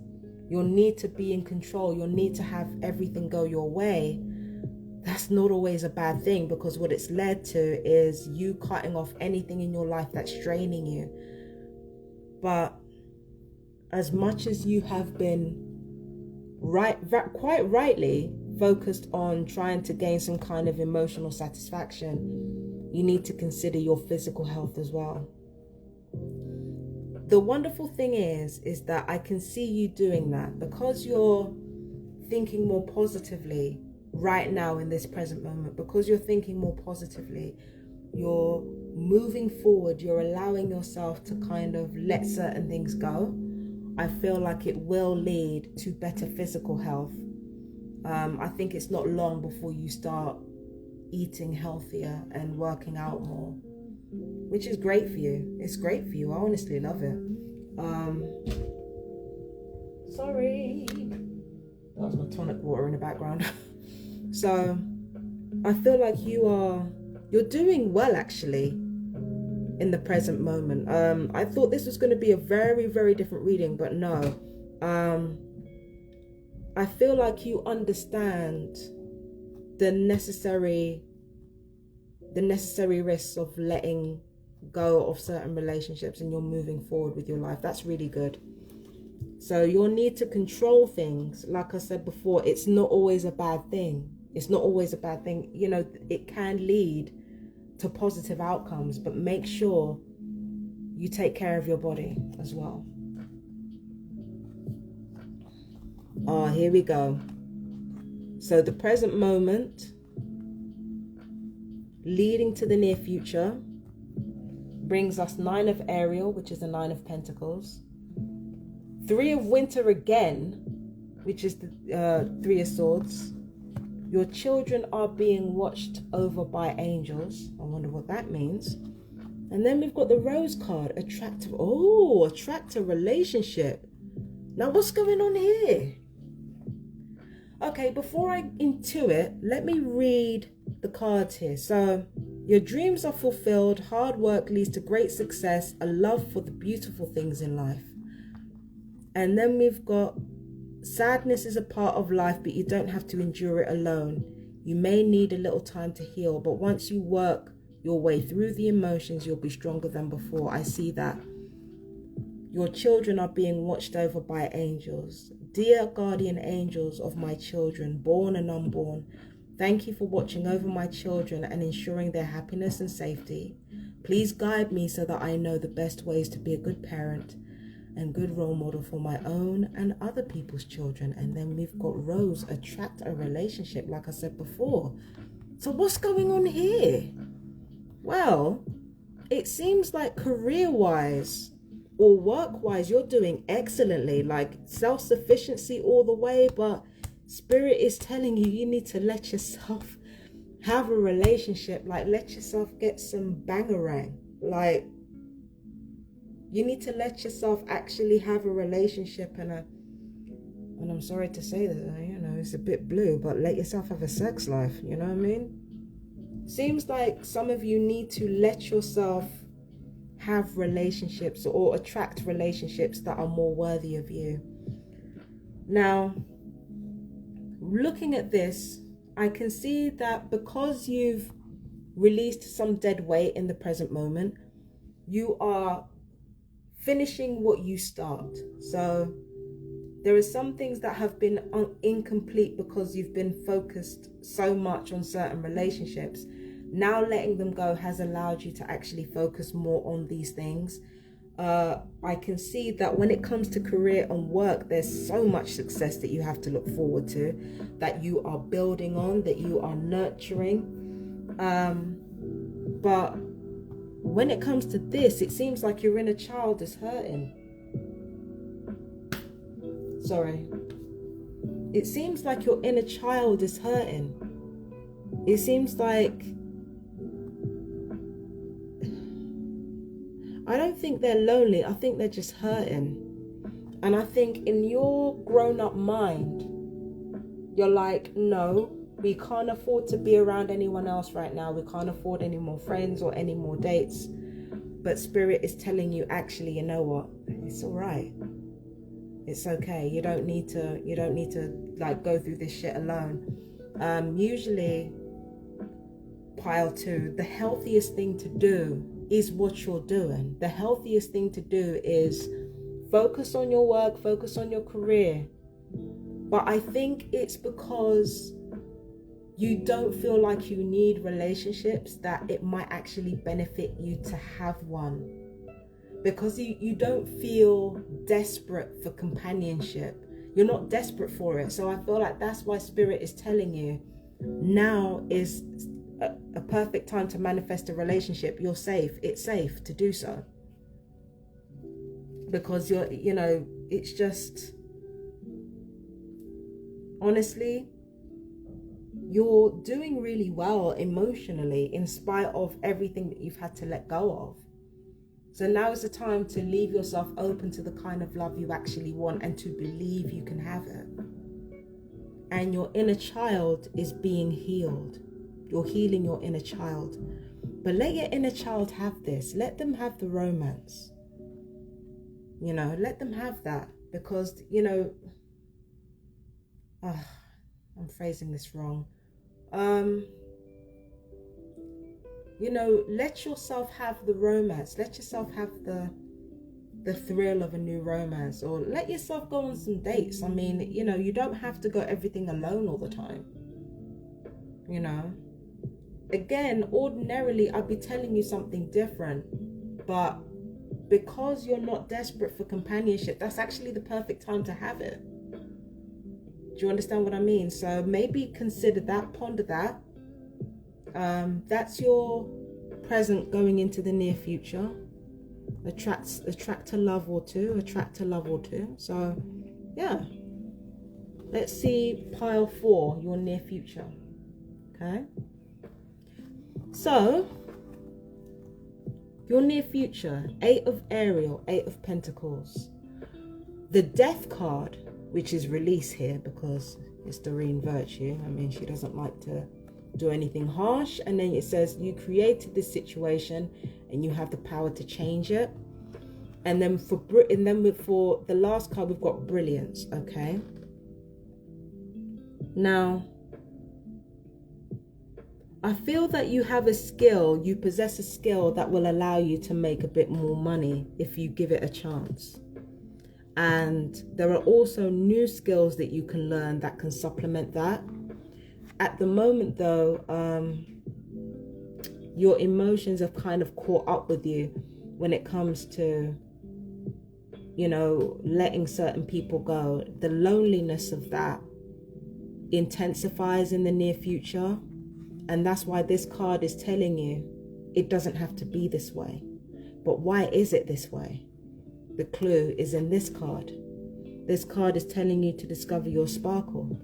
your need to be in control, your need to have everything go your way. That's not always a bad thing, because what it's led to is you cutting off anything in your life that's draining you. But as much as you have been quite rightly focused on trying to gain some kind of emotional satisfaction, you need to consider your physical health as well. The wonderful thing is that I can see you doing that because you're thinking more positively right now in this present moment. Because you're thinking more positively, you're moving forward, you're allowing yourself to kind of let certain things go. I feel like it will lead to better physical health. I think it's not long before you start eating healthier and working out more, which is great for you. It's great for you. I honestly love it. Sorry, that was my tonic water in the background. So I feel like you're doing well actually in the present moment. I thought this was going to be a very, very different reading, but no. I feel like you understand the necessary risks of letting go of certain relationships, and you're moving forward with your life. That's really good. So your need to control things, like I said before, it's not always a bad thing. It's not always a bad thing. You know, it can lead to positive outcomes, but make sure you take care of your body as well. Here we go. So the present moment leading to the near future brings us Nine of Ariel, which is the Nine of Pentacles. Three of Winter again, which is the Three of Swords. Your children are being watched over by angels. I wonder what that means. And then we've got the Rose card, attract a relationship. Now what's going on here? Okay, before I into it, let me read the cards here. So your dreams are fulfilled, hard work leads to great success, a love for the beautiful things in life. And then we've got sadness is a part of life, but you don't have to endure it alone. You may need a little time to heal, but once you work your way through the emotions, you'll be stronger than before. I see that. Your children are being watched over by angels. Dear guardian angels of my children, born and unborn, thank you for watching over my children and ensuring their happiness and safety. Please guide me so that I know the best ways to be a good parent and good role model for my own and other people's children. And then we've got Rose, attract a relationship, like I said before. So what's going on here? Well, it seems like career-wise, or work-wise, you're doing excellently, like self-sufficiency all the way, but Spirit is telling you, you need to let yourself have a relationship, like let yourself get some bangarang. Like, you need to let yourself actually have a relationship and I'm sorry to say that, you know, it's a bit blue, but let yourself have a sex life, you know what I mean? Seems like some of you need to let yourself have relationships or attract relationships that are more worthy of you. Now, looking at this, I can see that because you've released some dead weight in the present moment, you are finishing what you start. So there are some things that have been incomplete because you've been focused so much on certain relationships. Now letting them go has allowed you to actually focus more on these things. I can see that when it comes to career and work, there's so much success that you have to look forward to, that you are building on, that you are nurturing. But when it comes to this, it seems like your inner child is hurting. Sorry. It seems like your inner child is hurting. It seems like, I don't think they're lonely. I think they're just hurting. And I think in your grown-up mind, you're like, no, we can't afford to be around anyone else right now. We can't afford any more friends or any more dates. But Spirit is telling you, actually, you know what? It's all right. It's okay. You don't need to like go through this shit alone. Usually, pile 2, the healthiest thing to do is what you're doing. The healthiest thing to do is focus on your work, focus on your career. But I think it's because you don't feel like you need relationships that it might actually benefit you to have one. Because you don't feel desperate for companionship. You're not desperate for it. So I feel like that's why Spirit is telling you now is a perfect time to manifest a relationship. You're safe. It's safe to do so. Because it's just, honestly, you're doing really well emotionally in spite of everything that you've had to let go of. So now is the time to leave yourself open to the kind of love you actually want and to believe you can have it. And your inner child is being healed. You're healing your inner child. But let your inner child have this. Let them have the romance. Let them have that. Because, I'm phrasing this wrong. Let yourself have the romance. Let yourself have the thrill of a new romance. Or let yourself go on some dates. I mean, you don't have to go everything alone all the time. Again, ordinarily, I'd be telling you something different. But because you're not desperate for companionship, that's actually the perfect time to have it. Do you understand what I mean? So maybe consider that, ponder that. That's your present going into the near future. Attract a love or two. So, yeah. Let's see pile 4, your near future. Okay. So, your near future, 8 of Ariel, 8 of Pentacles. The Death card, which is release here because it's Doreen Virtue. I mean, she doesn't like to do anything harsh. And then it says you created this situation and you have the power to change it. And then for the last card, we've got Brilliance. Okay. Now, I feel that you have a skill, you possess a skill that will allow you to make a bit more money if you give it a chance. And there are also new skills that you can learn that can supplement that. At the moment, though, your emotions have kind of caught up with you when it comes to, letting certain people go. The loneliness of that intensifies in the near future. And that's why this card is telling you it doesn't have to be this way. But why is it this way? The clue is in this card. This card is telling you to discover your sparkle.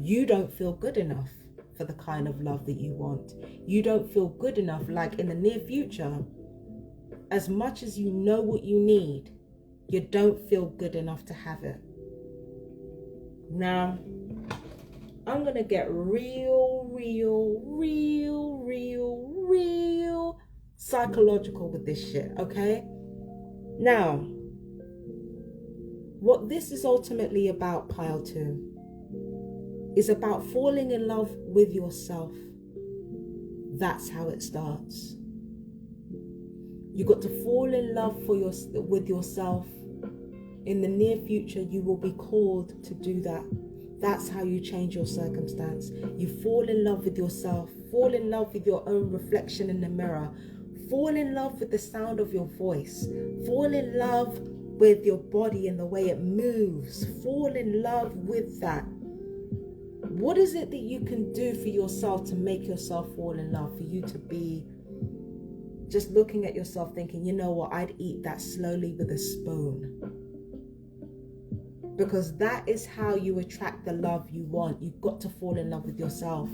You don't feel good enough for the kind of love that you want. You don't feel good enough, like in the near future, as much as you know what you need, you don't feel good enough to have it. Now, I'm going to get real psychological with this shit, okay? Now, what this is ultimately about, pile 2, is about falling in love with yourself. That's how it starts. You got to fall in love with yourself. In the near future, you will be called to do that. That's how you change your circumstance. You fall in love with yourself. Fall in love with your own reflection in the mirror. Fall in love with the sound of your voice. Fall in love with your body and the way it moves. Fall in love with that. What is it that you can do for yourself to make yourself fall in love? For you to be just looking at yourself thinking, you know what, I'd eat that slowly with a spoon. Because that is how you attract the love you want. You've got to fall in love with yourself.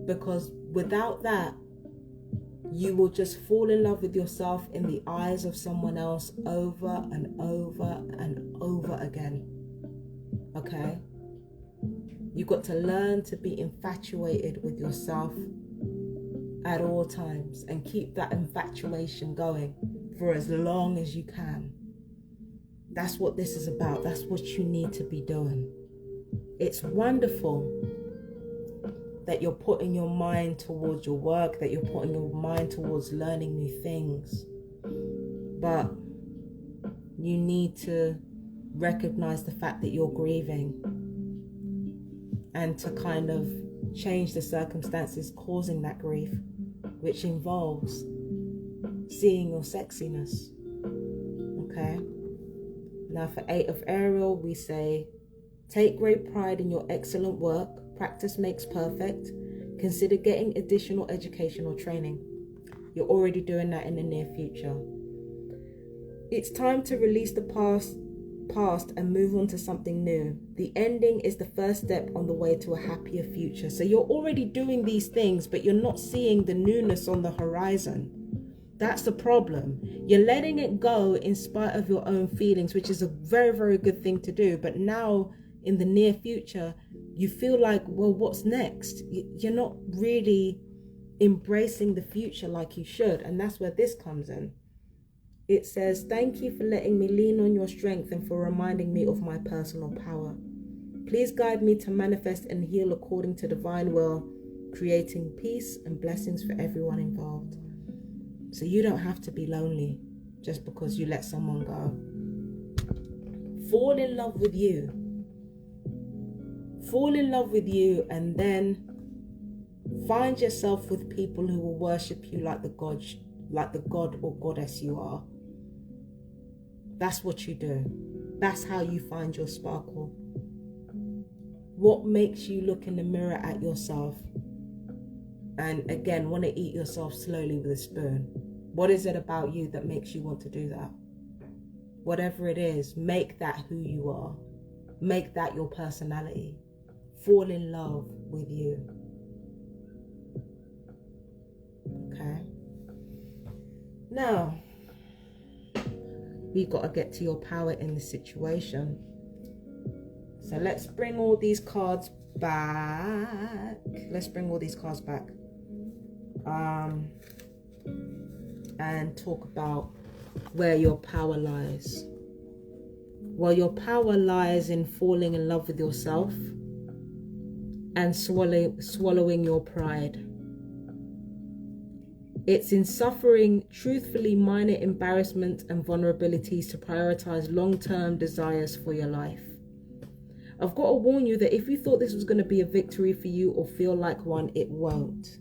Because without that, you will just fall in love with yourself in the eyes of someone else over and over and over again. Okay? You've got to learn to be infatuated with yourself at all times and keep that infatuation going for as long as you can. That's what this is about. That's what you need to be doing. It's wonderful that you're putting your mind towards your work, that you're putting your mind towards learning new things. But you need to recognize the fact that you're grieving and to kind of change the circumstances causing that grief, which involves seeing your sexiness. Okay? Now for 8 of Ariel, we say, take great pride in your excellent work. Practice makes perfect. Consider getting additional education or training. You're already doing that in the near future. It's time to release the past and move on to something new. The ending is the first step on the way to a happier future. So you're already doing these things, but you're not seeing the newness on the horizon. That's the problem. You're letting it go in spite of your own feelings, which is a very, very good thing to do. But now in the near future, you feel like, well, what's next? You're not really embracing the future like you should. And that's where this comes in. It says, thank you for letting me lean on your strength and for reminding me of my personal power. Please guide me to manifest and heal according to divine will, creating peace and blessings for everyone involved. So you don't have to be lonely just because you let someone go. Fall in love with you. Fall in love with you, and then find yourself with people who will worship you like the god or goddess you are. That's what you do. That's how you find your sparkle. What makes you look in the mirror at yourself and again want to eat yourself slowly with a spoon? What is it about you that makes you want to do that? Whatever it is, make that who you are. Make that your personality. Fall in love with you. Okay? Now, we've got to get to your power in the situation. So let's bring all these cards back. And talk about where your power lies. Well, your power lies in falling in love with yourself and swallowing your pride. It's in suffering truthfully minor embarrassment and vulnerabilities to prioritize long-term desires for your life. I've got to warn you that if you thought this was going to be a victory for you or feel like one, it won't.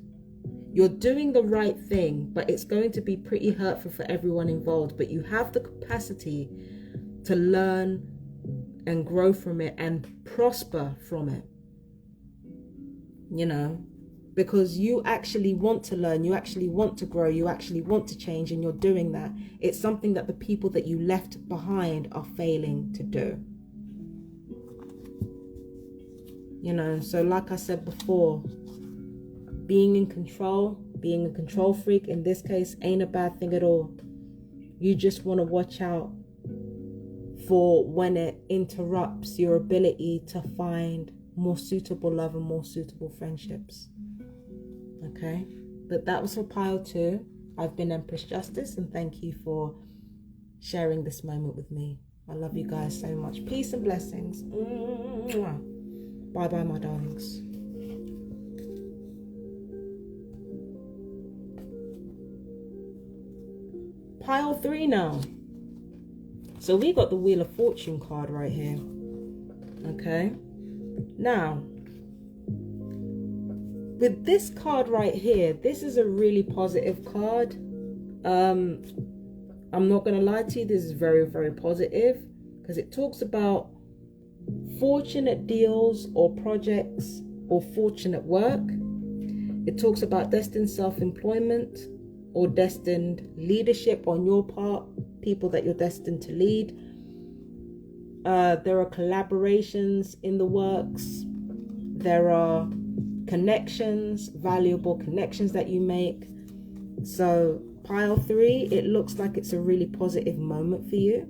You're doing the right thing, but it's going to be pretty hurtful for everyone involved. But you have the capacity to learn and grow from it and prosper from it. You know, because you actually want to learn, you actually want to grow, you actually want to change, and you're doing that. It's something that the people that you left behind are failing to do. You know, so like I said before, being in control, being a control freak in this case ain't a bad thing at all. You just want to watch out for when it interrupts your ability to find more suitable love and more suitable friendships. Okay, but that was for pile 2. I've been Empress Justice, and thank you for sharing this moment with me. I love you guys so much. Peace and blessings. Bye bye, my darlings. Pile 3 now. So we got the Wheel of Fortune card right here. Okay, now with this card right here, this is a really positive card. I'm not gonna lie to you, this is very, very positive, because it talks about fortunate deals or projects or fortunate work. It talks about destined self-employment or destined leadership on your part, people that you're destined to lead. There are collaborations in the works. There are connections, valuable connections that you make. So pile 3, it looks like it's a really positive moment for you.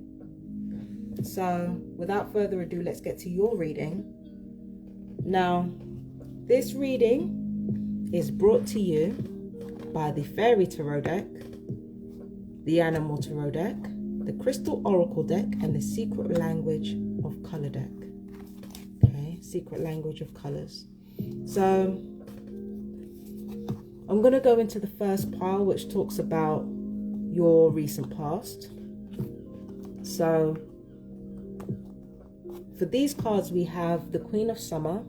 So without further ado, let's get to your reading. Now, this reading is brought to you by the Fairy Tarot deck, the Animal Tarot deck, the Crystal Oracle deck, and the Secret Language of Color deck. Okay, Secret Language of Colors. So I'm going to go into the first pile, which talks about your recent past. So for these cards, we have the Queen of Summer,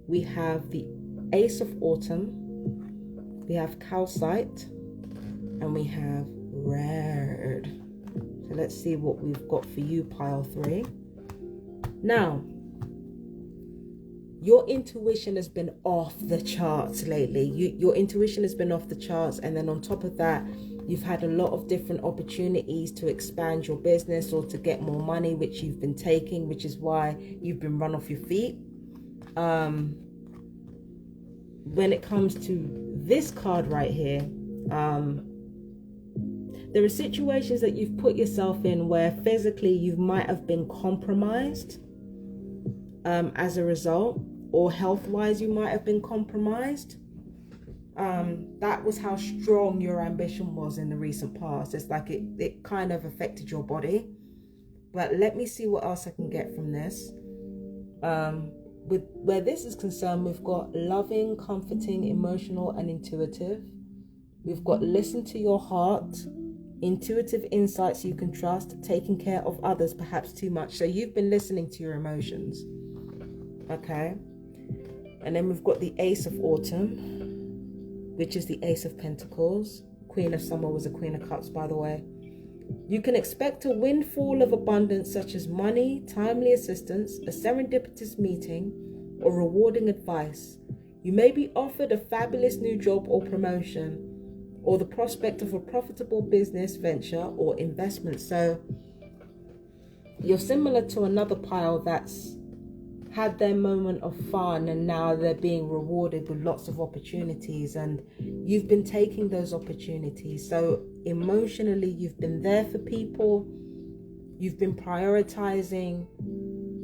we have the Ace of Autumn, we have Calcite, and we have Red. So let's see what we've got for you, pile 3. Now, your intuition has been off the charts lately. Your intuition has been off the charts, and then on top of that, you've had a lot of different opportunities to expand your business or to get more money, which you've been taking, which is why you've been run off your feet. When it comes to this card right here, there are situations that you've put yourself in where physically you might have been compromised as a result, or health-wise you might have been compromised. That was how strong your ambition was in the recent past. It's like it kind of affected your body. But let me see what else I can get from this. With where this is concerned, we've got loving, comforting, emotional, and intuitive. We've got listen to your heart, intuitive insights you can trust, taking care of others perhaps too much. So you've been listening to your emotions. Okay. And then we've got the Ace of Autumn, which is the Ace of Pentacles. Queen of Summer was a Queen of Cups, by the way. You can expect a windfall of abundance, such as money, timely assistance, a serendipitous meeting, or rewarding advice. You may be offered a fabulous new job or promotion, or the prospect of a profitable business venture or investment. So you're similar to another pile that's had their moment of fun, and now they're being rewarded with lots of opportunities, and you've been taking those opportunities. So emotionally, you've been there for people, you've been prioritizing,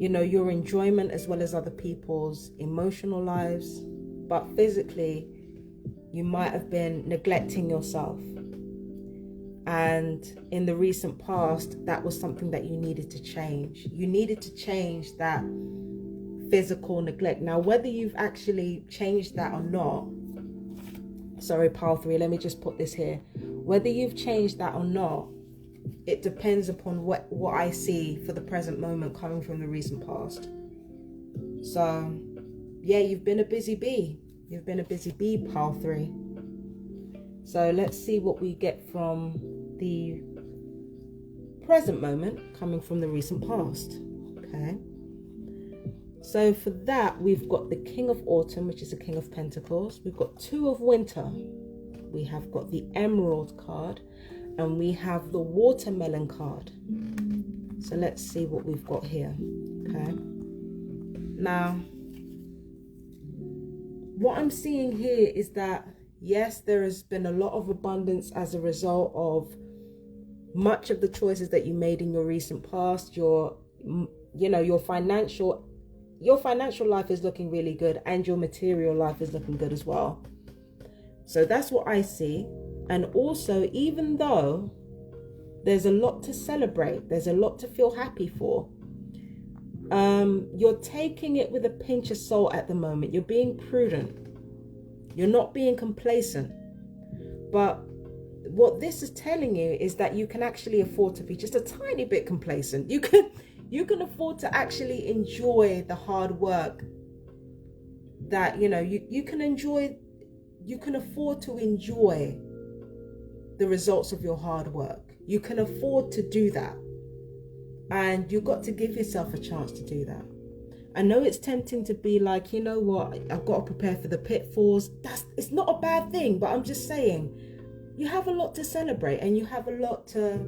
you know, your enjoyment as well as other people's emotional lives. But physically, you might have been neglecting yourself, and in the recent past, that was something that you needed to change. You needed to change that physical neglect. Now, whether you've actually changed that or not, sorry, pile 3, let me just put this here. Whether you've changed that or not, it depends upon what I see for the present moment coming from the recent past. So yeah, you've been a busy bee. You've been a busy bee, pile 3. So let's see what we get from the present moment coming from the recent past. Okay. So for that, we've got the King of Autumn, which is the King of Pentacles. We've got Two of Winter. We have got the Emerald card. And we have the Watermelon card. So let's see what we've got here. Okay. Now, what I'm seeing here is that, yes, there has been a lot of abundance as a result of much of the choices that you made in your recent past. Your financial life is looking really good, and your material life is looking good as well. So that's what I see. And also, even though there's a lot to celebrate, there's a lot to feel happy for, you're taking it with a pinch of salt at the moment. You're being prudent. You're not being complacent. But what this is telling you is that you can actually afford to be just a tiny bit complacent. You can afford to actually enjoy the hard work that, you can afford to enjoy the results of your hard work. You can afford to do that. And you've got to give yourself a chance to do that. I know it's tempting to be like, you know what, I've got to prepare for the pitfalls. It's not a bad thing, but I'm just saying, you have a lot to celebrate, and you have a lot to,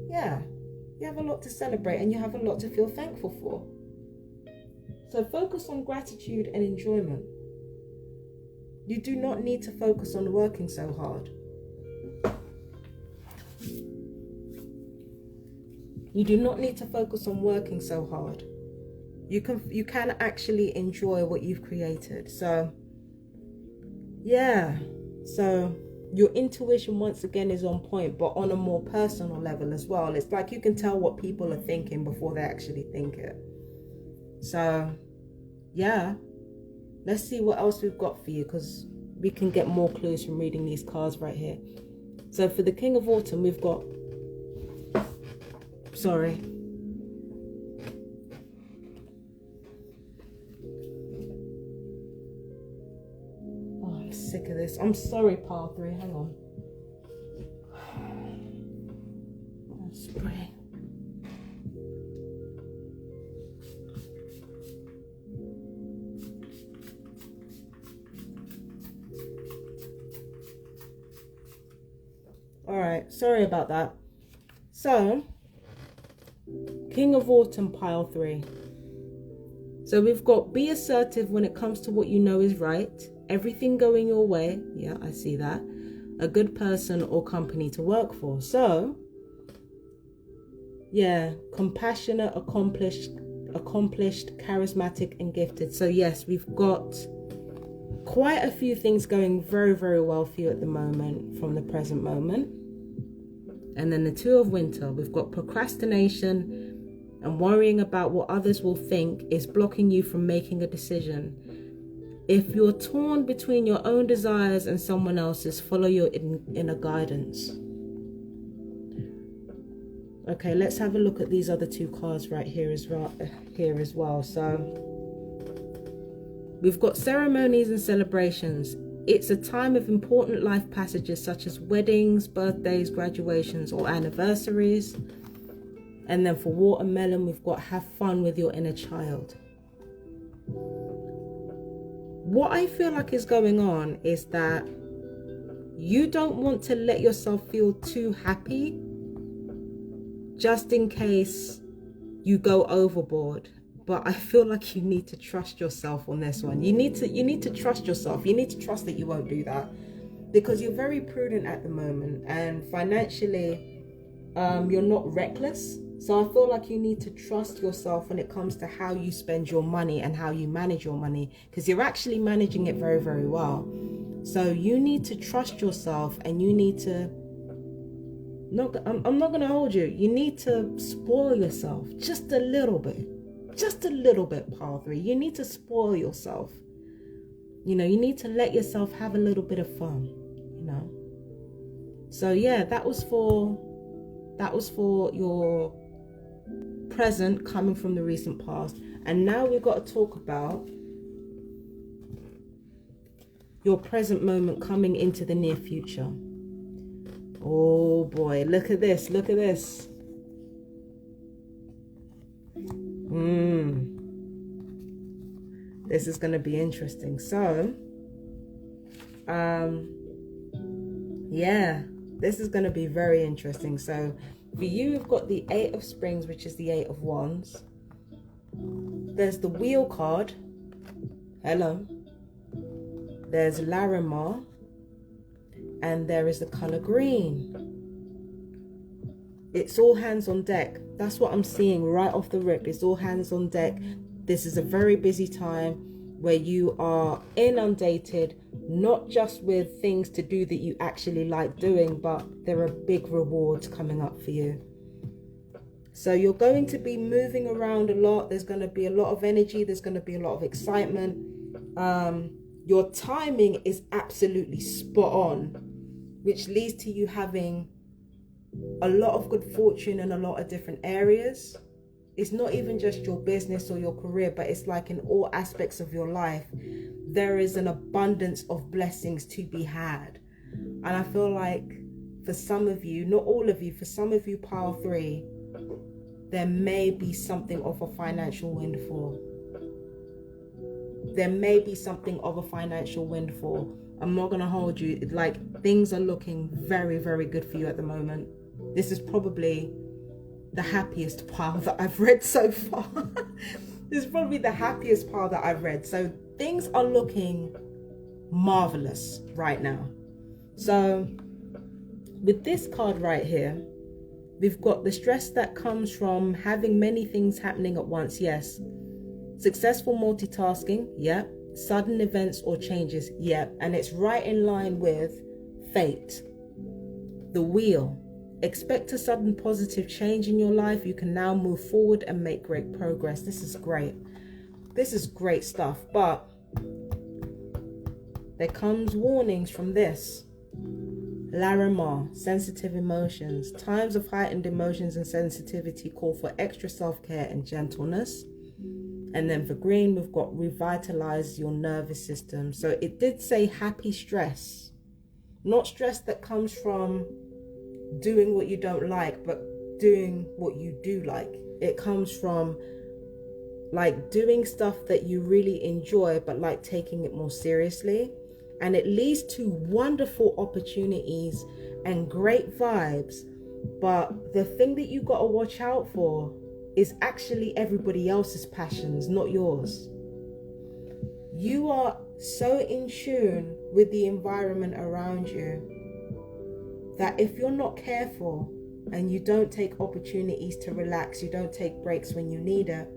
you have a lot to celebrate, and you have a lot to feel thankful for. So focus on gratitude and enjoyment. You do not need to focus on working so hard. You do not need to focus on working so hard. You can actually enjoy what you've created. So, yeah. So your intuition once again is on point, but on a more personal level as well. It's like you can tell what people are thinking before they actually think it. So, yeah. Let's see what else we've got for you, because we can get more clues from reading these cards right here. So for the King of Autumn, we've got... Sorry. Oh, I'm sick of this. I'm sorry, Pile 3. Hang on. Spray. All right. Sorry about that. So... King of Autumn, Pile 3. So we've got be assertive when it comes to what you know is right. Everything going your way. Yeah, I see that. A good person or company to work for. So, yeah, compassionate, accomplished, charismatic, and gifted. So yes, we've got quite a few things going very, very well for you at the moment, from the present moment. And then the Two of Winter, we've got procrastination and worrying about what others will think is blocking you from making a decision. If you're torn between your own desires and someone else's, follow your inner guidance. Okay, let's have a look at these other two cards right here as well. So we've got ceremonies and celebrations. It's a time of important life passages such as weddings, birthdays, graduations, or anniversaries. And then for Watermelon, we've got have fun with your inner child. What I feel like is going on is that you don't want to let yourself feel too happy, just in case you go overboard. But I feel like you need to trust yourself on this one. You need to trust yourself. You need to trust that you won't do that, because you're very prudent at the moment, and financially, you're not reckless. So I feel like you need to trust yourself when it comes to how you spend your money and how you manage your money, because you're actually managing it very, very well. So you need to trust yourself, and you need to I'm not going to hold you. You need to spoil yourself just a little bit. Just a little bit, Pile 3. You need to spoil yourself. You need to let yourself have a little bit of fun, So yeah, that was for your present coming from the recent past. And now we've got to talk about your present moment coming into the near future. Oh boy, look at this. Look at this. This is going to be interesting. So, yeah, this is going to be very interesting. So, for you, we've got the Eight of Springs, which is the Eight of Wands. There's the Wheel card. Hello. There's Larimar. And there is the color green. It's all hands on deck. That's what I'm seeing right off the rip. It's all hands on deck. This is a very busy time where you are inundated, not just with things to do that you actually like doing, but there are big rewards coming up for you. So you're going to be moving around a lot. There's going to be a lot of energy. There's going to be a lot of excitement. Your timing is absolutely spot on, which leads to you having a lot of good fortune in a lot of different areas. It's not even just your business or your career, but it's like in all aspects of your life, there is an abundance of blessings to be had. And I feel like for some of you, not all of you, for some of you, pile 3, there may be something of a financial windfall. There may be something of a financial windfall. I'm not going to hold you. Like, things are looking very, very good for you at the moment. This is probably the happiest pile that I've read so far. This is probably the happiest pile that I've read. So things are looking marvelous right now. So with this card right here, we've got the stress that comes from having many things happening at once. Yes. Successful multitasking. Yep. Sudden events or changes. Yep. And it's right in line with fate. The Wheel. Expect a sudden positive change in your life. You can now move forward and make great progress. This is great. This is great stuff. But there comes warnings from this. Larimar, sensitive emotions. Times of heightened emotions and sensitivity call for extra self-care and gentleness. And then for green, we've got revitalize your nervous system. So it did say happy stress. Not stress that comes from doing what you don't like, but doing what you do like. It comes from like doing stuff that you really enjoy, but like taking it more seriously. And it leads to wonderful opportunities and great vibes. But the thing that you got to watch out for is actually everybody else's passions, not yours. You are so in tune with the environment around you that if you're not careful and you don't take opportunities to relax, you don't take breaks when you need it,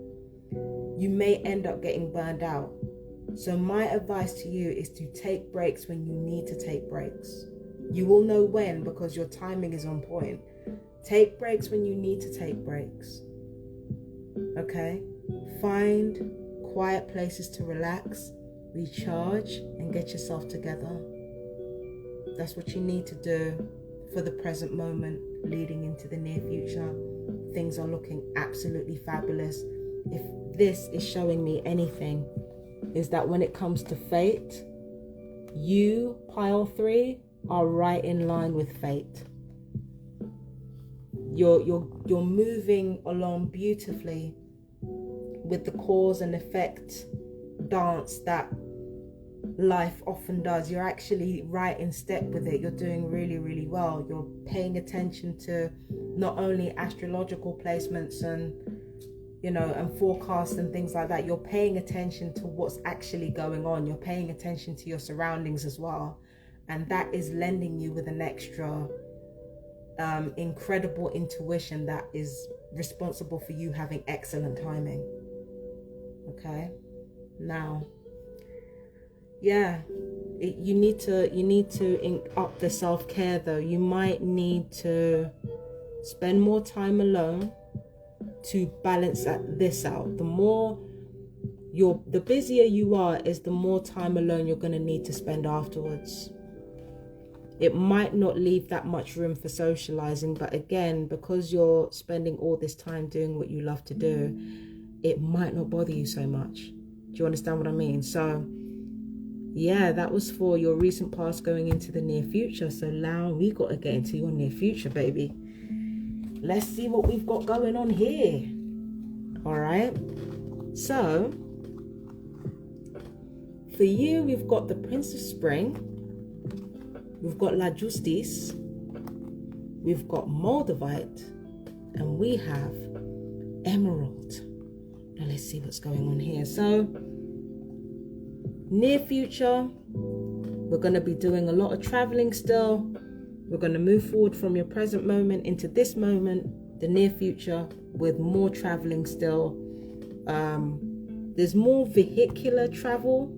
you may end up getting burned out. So my advice to you is to take breaks when you need to take breaks. You will know when, because your timing is on point. Take breaks when you need to take breaks. Okay? Find quiet places to relax, recharge, and get yourself together. That's what you need to do for the present moment, leading into the near future. Things are looking absolutely fabulous. If this is showing me anything, is that when it comes to fate, you, pile 3, are right in line with fate. You're moving along beautifully with the cause and effect dance that life often does. You're actually right in step with it. You're doing really, really well. You're paying attention to not only astrological placements and, you know, and forecasts and things like that. You're paying attention to what's actually going on. You're paying attention to your surroundings as well. And that is lending you with an extra incredible intuition that is responsible for you having excellent timing. Okay? Now, yeah, you need to up the self-care though. You might need to spend more time alone to balance this out. The busier you are, is the more time alone you're going to need to spend afterwards. It might not leave that much room for socializing, but again, because you're spending all this time doing what you love to do, it might not bother you so much. Do you understand what I mean? So yeah, that was for your recent past going into the near future. So now we got to get into your near future, baby. Let's see what we've got going on here. All right. So For you, we've got the Prince of Spring, we've got La Justice, we've got Moldavite, and we have Emerald. Now let's see what's going on here. So, near future, we're going to be doing a lot of traveling still. We're going to move forward from your present moment into this moment, the near future, with more traveling still. There's more vehicular travel,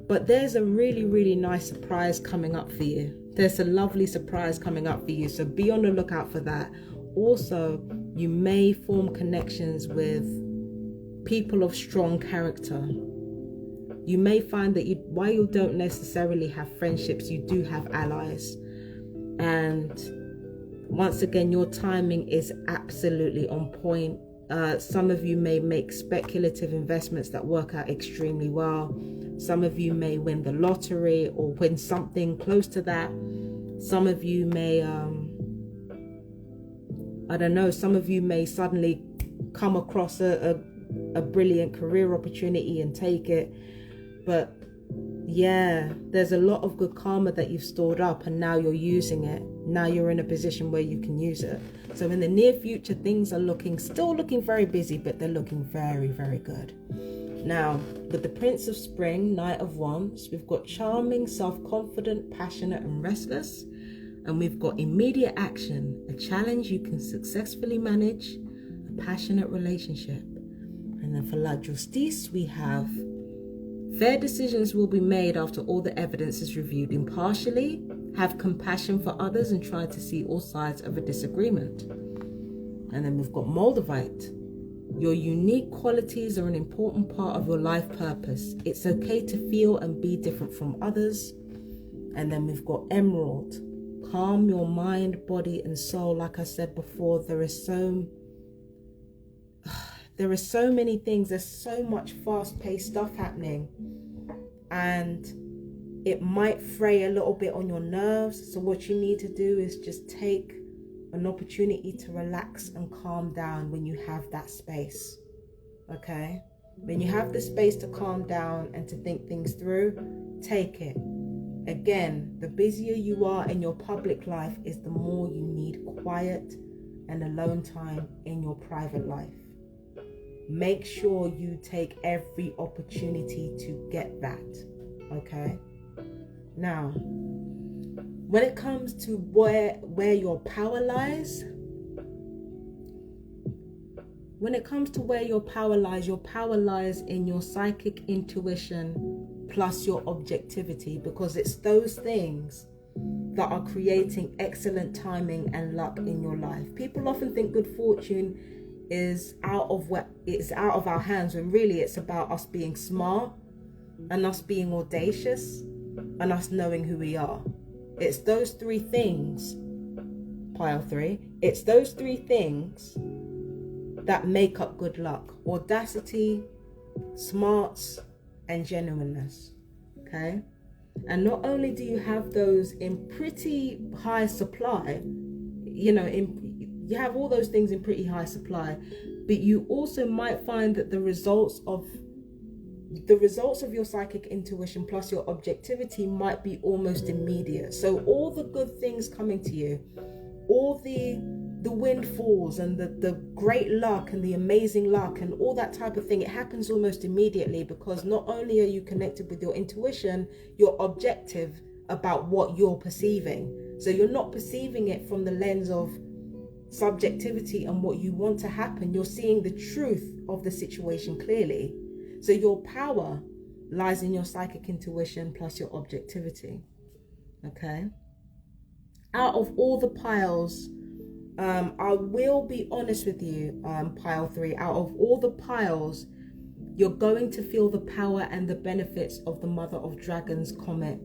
but there's a really, really nice surprise coming up for you. There's a lovely surprise coming up for you, so be on the lookout for that. Also, you may form connections with people of strong character. You may find that while you don't necessarily have friendships, you do have allies. And once again, your timing is absolutely on point. Some of you may make speculative investments that work out extremely well. Some of you may win the lottery or win something close to that. Some of you may, some of you may suddenly come across a brilliant career opportunity and take it. But yeah, there's a lot of good karma that you've stored up, and now you're using it. Now you're in a position where you can use it. So in the near future, things are still looking very busy, but they're looking very, very good. Now, with the Prince of Spring, Knight of Wands, we've got charming, self-confident, passionate, and restless. And we've got immediate action, a challenge you can successfully manage, a passionate relationship. And then for La Justice, we have fair decisions will be made after all the evidence is reviewed impartially, have compassion for others, and try to see all sides of a disagreement. And then we've got Moldavite. Your unique qualities are an important part of your life purpose. It's okay to feel and be different from others. And then we've got Emerald. Calm your mind, body, and soul. Like I said before, there are so many things. There's so much fast-paced stuff happening, and it might fray a little bit on your nerves. So what you need to do is just take an opportunity to relax and calm down when you have that space. Okay? When you have the space to calm down and to think things through, take it. Again, the busier you are in your public life is the more you need quiet and alone time in your private life. Make sure you take every opportunity to get that. Okay? Now, when it comes to where your power lies, your power lies in your psychic intuition plus your objectivity, because it's those things that are creating excellent timing and luck in your life. People often think good fortune is out of our hands, when really it's about us being smart and us being audacious and us knowing who we are. It's those three things, pile 3, it's those three things that make up good luck: audacity, smarts, and genuineness. Okay? And not only do you have those in pretty high supply, you have all those things in pretty high supply, but you also might find that the results of your psychic intuition plus your objectivity might be almost immediate. So all the good things coming to you, all the windfalls and the great luck and the amazing luck and all that type of thing, it happens almost immediately, because not only are you connected with your intuition, you're objective about what you're perceiving. So you're not perceiving it from the lens of subjectivity and what you want to happen. You're seeing the truth of the situation clearly. So your power lies in your psychic intuition plus your objectivity. Okay? Out of all the piles, I will be honest with you, pile 3, out of all the piles, you're going to feel the power and the benefits of the Mother of Dragons comet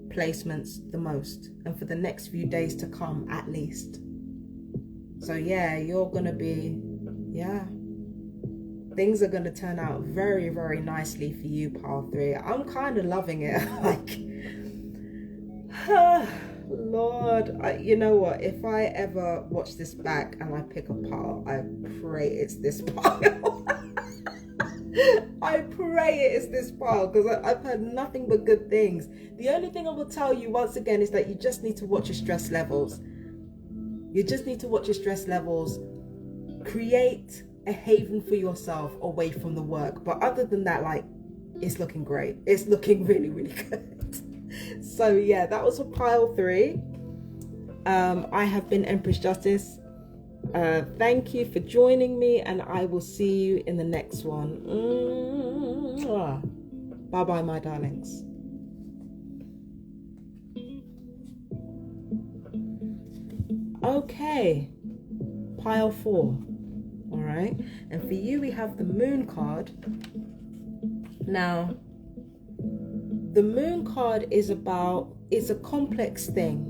placements the most, and for the next few days to come at least. So yeah, you're going to be, things are going to turn out very, very nicely for you, pile 3. I'm kind of loving it. Lord, you know what? If I ever watch this back and I pick a pile, I pray it's this pile. I pray it is this pile, because I've heard nothing but good things. The only thing I will tell you once again is that you just need to watch your stress levels. You just need to watch your stress levels. Create a haven for yourself away from the work. But other than that, like, it's looking great. It's looking really, really good. So yeah, that was for pile 3. I have been Empress Justice. Thank you for joining me, and I will see you in the next one. Bye bye, my darlings. Okay, pile 4. All right, and for you we have the Moon card. Now, the Moon card is a complex thing.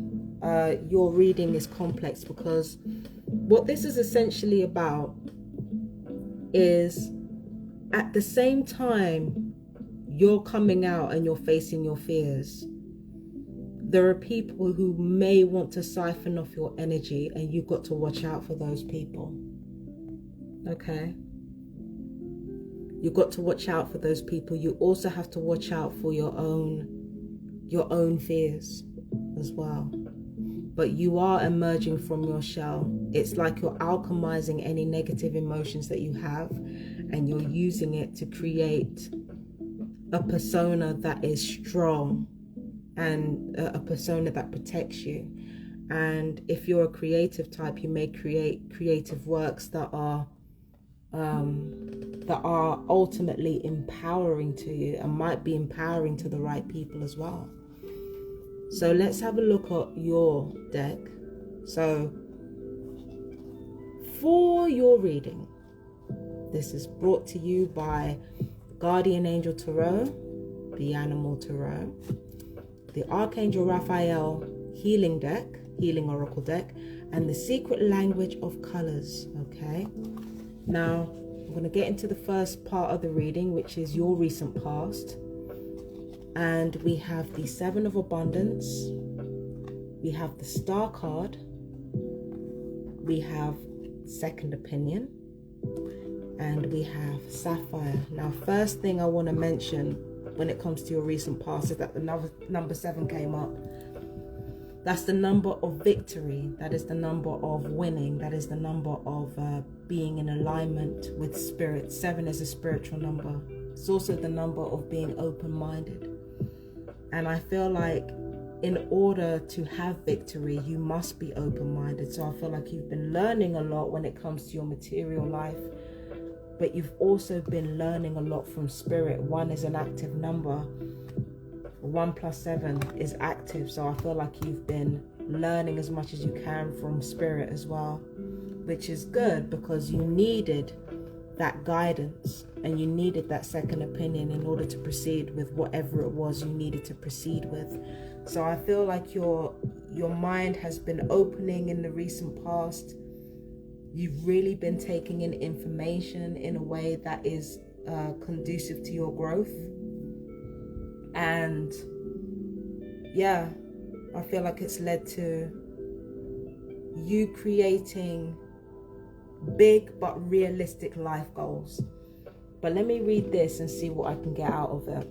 Your reading is complex because what this is essentially about is, at the same time you're coming out and you're facing your fears, there are people who may want to siphon off your energy, and you've got to watch out for those people. Okay? You've got to watch out for those people. You also have to watch out for your own fears as well. But you are emerging from your shell. It's like you're alchemizing any negative emotions that you have, and you're using it to create a persona that is strong, and a persona that protects you. And if you're a creative type, you may create creative works that are ultimately empowering to you, and might be empowering to the right people as well. So let's have a look at your deck. So for your reading, this is brought to you by Guardian Angel Tarot, the Animal Tarot, the Archangel Raphael Healing Deck, Healing Oracle Deck, and the Secret Language of Colors. Okay, now I'm going to get into the first part of the reading, which is your recent past. And we have the 7 of Abundance, we have the Star card, we have Second Opinion, and we have Sapphire. Now, first thing I want to mention when it comes to your recent past is that the number 7 came up. That's the number of victory. That is the number of winning. That is the number of being in alignment with spirit. 7 is a spiritual number. It's also the number of being open-minded. And I feel like in order to have victory, you must be open-minded. So I feel like you've been learning a lot when it comes to your material life, but you've also been learning a lot from spirit. 1 is an active number. 1 plus 7 is active. So I feel like you've been learning as much as you can from spirit as well, which is good, because you needed that guidance and you needed that second opinion in order to proceed with whatever it was you needed to proceed with. So I feel like your mind has been opening in the recent past. You've really been taking in information in a way that is conducive to your growth. And yeah, I feel like it's led to you creating big but realistic life goals. But let me read this and see what I can get out of it.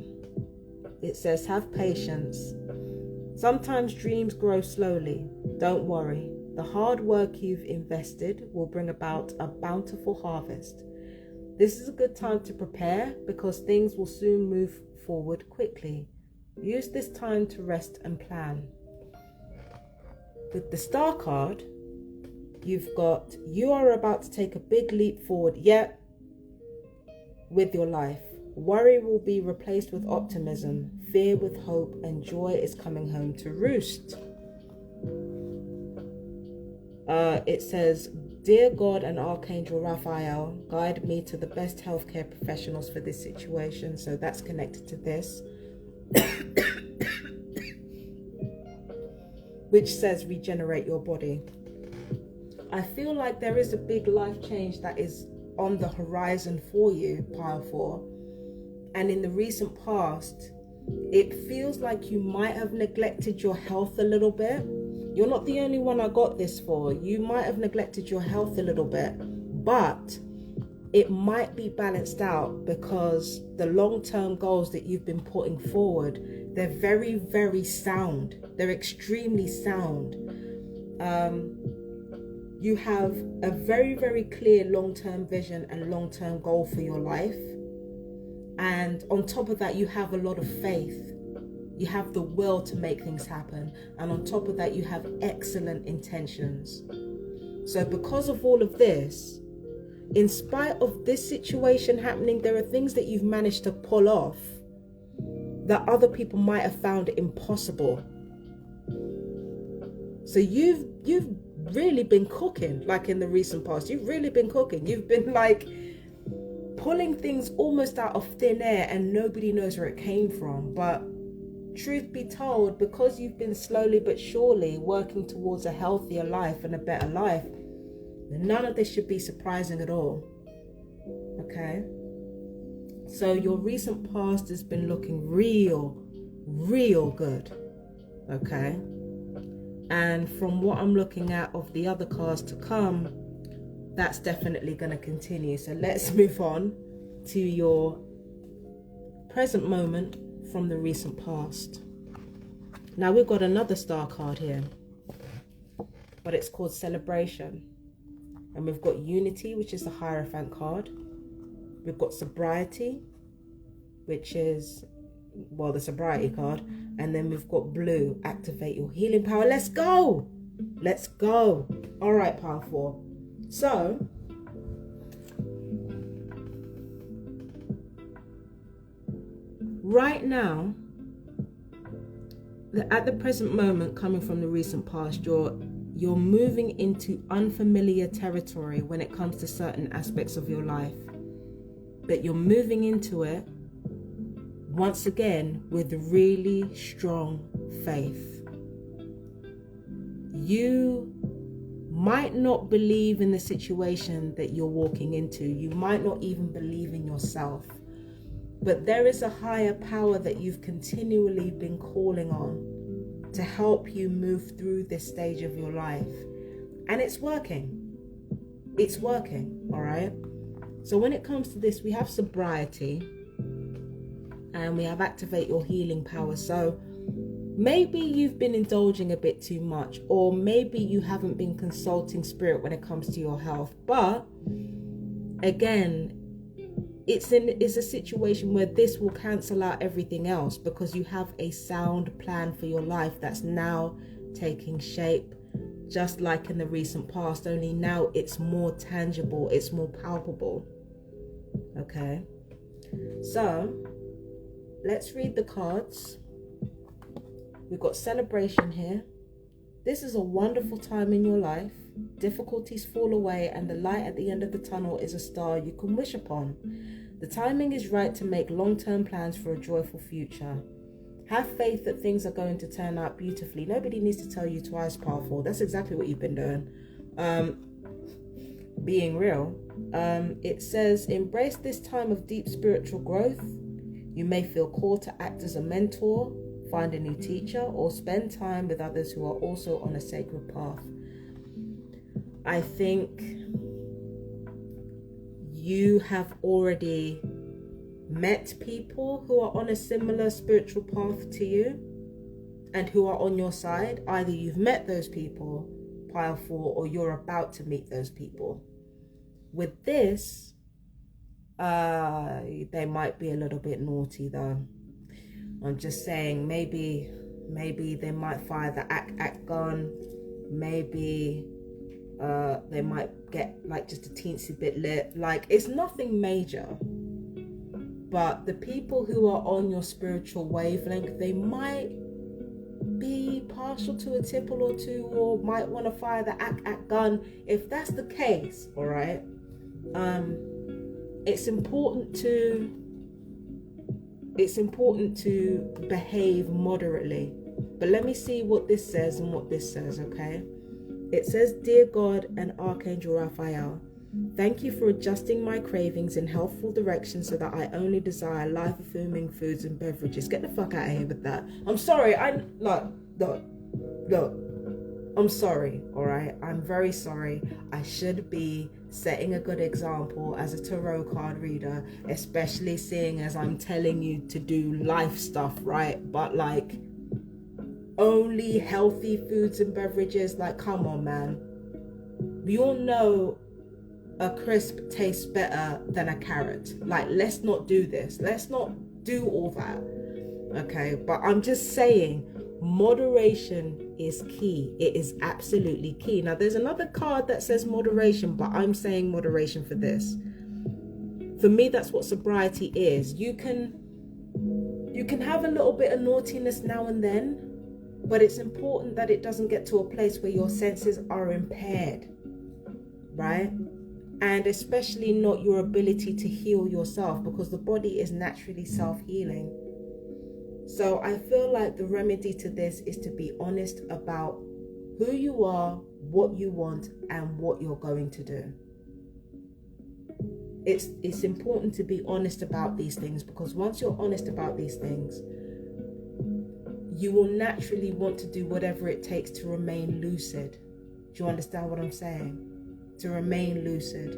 It says, have patience. Sometimes dreams grow slowly. Don't worry. The hard work you've invested will bring about a bountiful harvest. This is a good time to prepare, because things will soon move forward quickly. Use this time to rest and plan. With the Star card, you've got, you are about to take a big leap forward, with your life. Worry will be replaced with optimism, fear with hope, and joy is coming home to roost. It says, dear God and Archangel Raphael, guide me to the best healthcare professionals for this situation. So that's connected to this. Which says regenerate your body. I feel like there is a big life change that is on the horizon for you, pile 4. And in the recent past, it feels like you might have neglected your health a little bit. You're not the only one I got this for. You might have neglected your health a little bit, but it might be balanced out because the long-term goals that you've been putting forward, they're very, very sound. They're extremely sound. You have a very, very clear long-term vision and long-term goal for your life. And on top of that, you have a lot of faith. You have the will to make things happen. And on top of that, you have excellent intentions. So because of all of this, in spite of this situation happening, there are things that you've managed to pull off that other people might have found impossible. So you've really been cooking, like in the recent past. You've really been cooking. You've been like pulling things almost out of thin air and nobody knows where it came from. But truth be told, because you've been slowly but surely working towards a healthier life and a better life, none of this should be surprising at all. Okay? So your recent past has been looking real good. Okay? And from what I'm looking at of the other cards to come, that's definitely going to continue. So let's move on to your present moment from the recent past. Now we've got another star card here, but it's called Celebration. And we've got Unity, which is the Hierophant card. We've got Sobriety, which is, well, the Sobriety card. And then we've got Blue, Activate Your Healing Power. Let's go! Let's go! All right, Power 4. So, right now, at the present moment, coming from the recent past, you're moving into unfamiliar territory when it comes to certain aspects of your life. But you're moving into it, once again, with really strong faith. You might not believe in the situation that you're walking into. You might not even believe in yourself. But there is a higher power that you've continually been calling on to help you move through this stage of your life. And it's working. It's working, all right? So when it comes to this, we have Sobriety and we have Activate Your Healing Power. So maybe you've been indulging a bit too much, or maybe you haven't been consulting spirit when it comes to your health. But again, it's a situation where this will cancel out everything else because you have a sound plan for your life that's now taking shape, just like in the recent past, only now it's more tangible, it's more palpable. Okay, so let's read the cards. We've got Celebration here. This is a wonderful time in your life. Difficulties fall away and the light at the end of the tunnel is a star you can wish upon. The timing is right to make long-term plans for a joyful future. Have faith that things are going to turn out beautifully. Nobody needs to tell you twice, powerful. That's exactly what you've been doing. Being real. It says, embrace this time of deep spiritual growth. You may feel called to act as a mentor, find a new teacher, or spend time with others who are also on a sacred path. I think you have already met people who are on a similar spiritual path to you and who are on your side. Either you've met those people, pile 4, or you're about to meet those people. With this, they might be a little bit naughty though. I'm just saying, maybe they might fire the act gun. Maybe they might get like just a teensy bit lit. Like, it's nothing major. But the people who are on your spiritual wavelength, they might be partial to a tipple or two, or might want to fire the act gun. If that's the case, all right, it's important to behave moderately. But let me see what this says and what this says, okay? It says, Dear God and Archangel Raphael, thank you for adjusting my cravings in healthful directions so that I only desire life-affirming foods and beverages. Get the fuck out of here with that. I'm sorry. Look. I'm sorry, all right? I'm very sorry. I should be setting a good example as a tarot card reader, especially seeing as I'm telling you to do life stuff, right? But like only healthy foods and beverages, like come on, man. We all know a crisp tastes better than a carrot. Like, let's not do this. Let's not do all that. Okay, but I'm just saying moderation is key. It is absolutely key. Now there's another card that says moderation, but I'm saying moderation for this. For me, that's what sobriety is. You can have a little bit of naughtiness now and then, but it's important that it doesn't get to a place where your senses are impaired, right? And especially not your ability to heal yourself, because the body is naturally self-healing. So I feel like the remedy to this is to be honest about who you are, what you want, and what you're going to do. It's important to be honest about these things, because once you're honest about these things, you will naturally want to do whatever it takes to remain lucid. Do you understand what I'm saying? To remain lucid.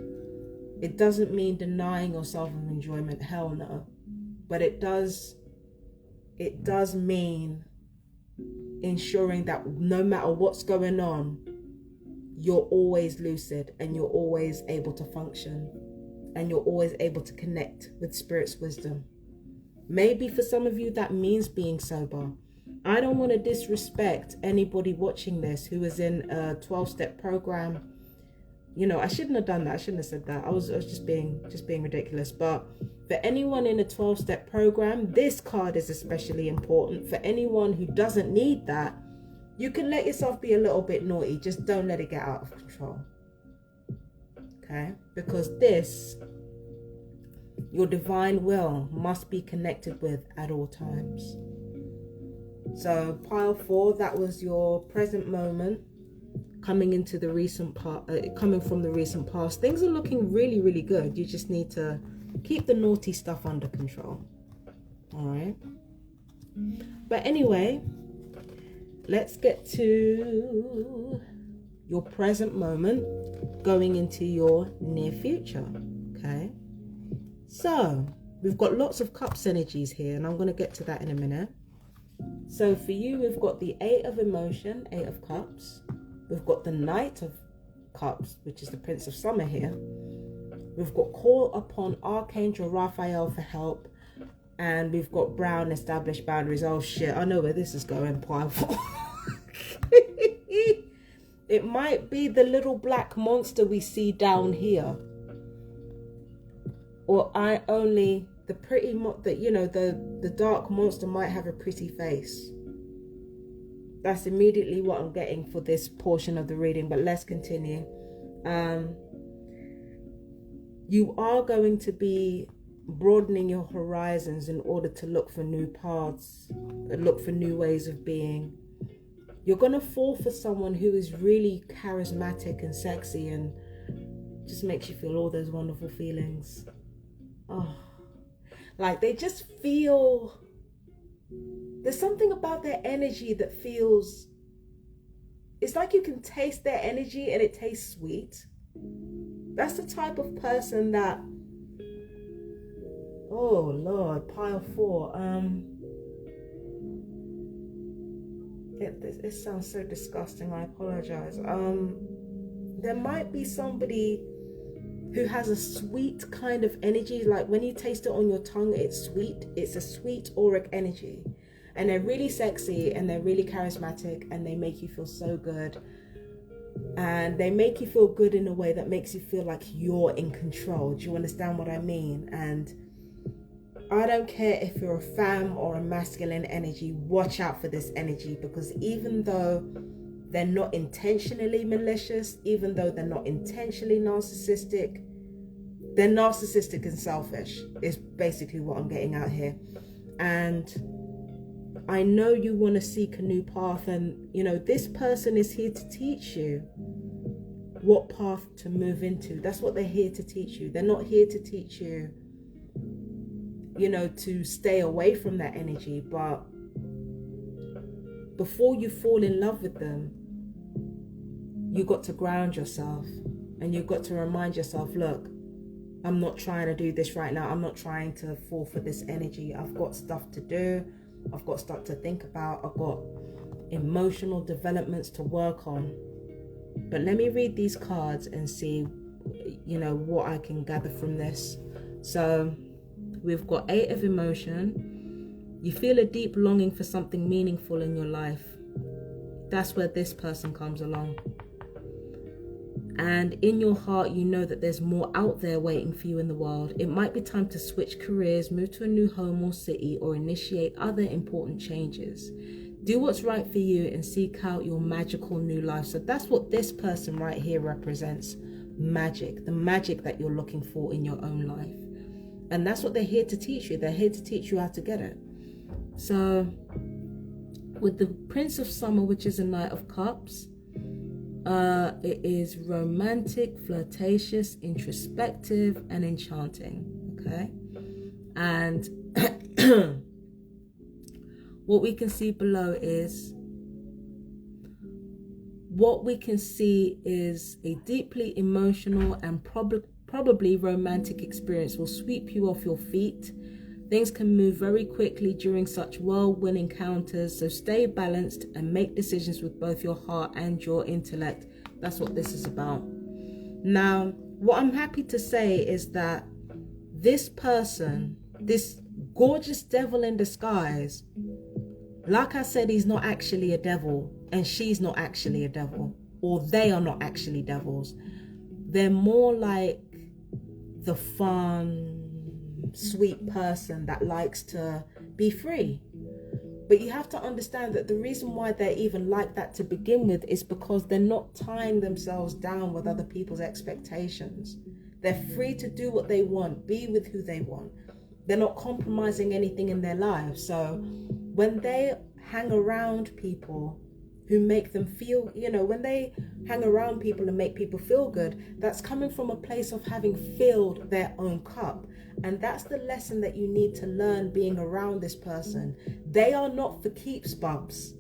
It doesn't mean denying yourself of enjoyment, hell no. But it does mean ensuring that no matter what's going on, you're always lucid and you're always able to function and you're always able to connect with Spirit's wisdom. Maybe for some of you that means being sober. I don't want to disrespect anybody watching this who is in a 12-step program. You know, I shouldn't have done that. I shouldn't have said that. I was just being ridiculous. But for anyone in a 12-step program, this card is especially important. For anyone who doesn't need that, you can let yourself be a little bit naughty. Just don't let it get out of control. Okay? Because this, your divine will, must be connected with at all times. So pile 4, that was your present moment. Coming into the recent part, coming from the recent past, things are looking really, really good. You just need to keep the naughty stuff under control. All right. But anyway, let's get to your present moment, going into your near future. Okay. So we've got lots of cups energies here, and I'm going to get to that in a minute. So for you, we've got the 8 of emotion, 8 of cups. We've got the Knight of Cups, which is the Prince of Summer here. We've got call upon Archangel Raphael for help. And we've got brown established boundaries. Oh shit, I know where this is going, powerful. It might be the little black monster we see down here. Or the pretty, the dark monster might have a pretty face. That's immediately what I'm getting for this portion of the reading, but let's continue. You are going to be broadening your horizons in order to look for new paths, look for new ways of being. You're going to fall for someone who is really charismatic and sexy and just makes you feel all those wonderful feelings. Oh, like they just feel... There's something about their energy that feels... It's like you can taste their energy and it tastes sweet. That's the type of person that... Oh, Lord, pile 4. It sounds so disgusting. I apologize. There might be somebody who has a sweet kind of energy. Like when you taste it on your tongue, it's sweet. It's a sweet auric energy. And they're really sexy and they're really charismatic and they make you feel so good. And they make you feel good in a way that makes you feel like you're in control. Do you understand what I mean? And I don't care if you're a femme or a masculine energy, watch out for this energy, because even though they're not intentionally malicious, even though they're not intentionally narcissistic, they're narcissistic and selfish is basically what I'm getting out here. And I know you want to seek a new path, and this person is here to teach you what path to move into. That's what they're here to teach you. They're not here to teach you, to stay away from that energy. But before you fall in love with them, you got to ground yourself. And you've got to remind yourself, look, I'm not trying to do this right now. I'm not trying to fall for this energy. I've got stuff to do. I've got stuff to think about. I've got emotional developments to work on. But let me read these cards and see, what I can gather from this. So we've got 8 of emotion. You feel a deep longing for something meaningful in your life. That's where this person comes along. And in your heart, you know that there's more out there waiting for you in the world. It might be time to switch careers, move to a new home or city, or initiate other important changes. Do what's right for you and seek out your magical new life. So that's what this person right here represents. Magic, the magic that you're looking for in your own life. And that's what they're here to teach you. They're here to teach you how to get it. So with the Prince of Summer, which is a Knight of Cups, it is romantic, flirtatious, introspective, and enchanting. Okay. And what we can see below is, a deeply emotional and probably romantic experience will sweep you off your feet. Things can move very quickly during such whirlwind encounters, so stay balanced and make decisions with both your heart and your intellect. That's what this is about. Now, what I'm happy to say is that this person, this gorgeous devil in disguise, like I said, he's not actually a devil, and she's not actually a devil, or they are not actually devils. They're more like the fun, sweet person that likes to be free. But you have to understand that the reason why they're even like that to begin with is because they're not tying themselves down with other people's expectations. They're free to do what they want, be with who they want. They're not compromising anything in their lives. So when they hang around people who make them feel, when they hang around people and make people feel good, that's coming from a place of having filled their own cup. And that's the lesson that you need to learn being around this person. They are not for keeps, bubs.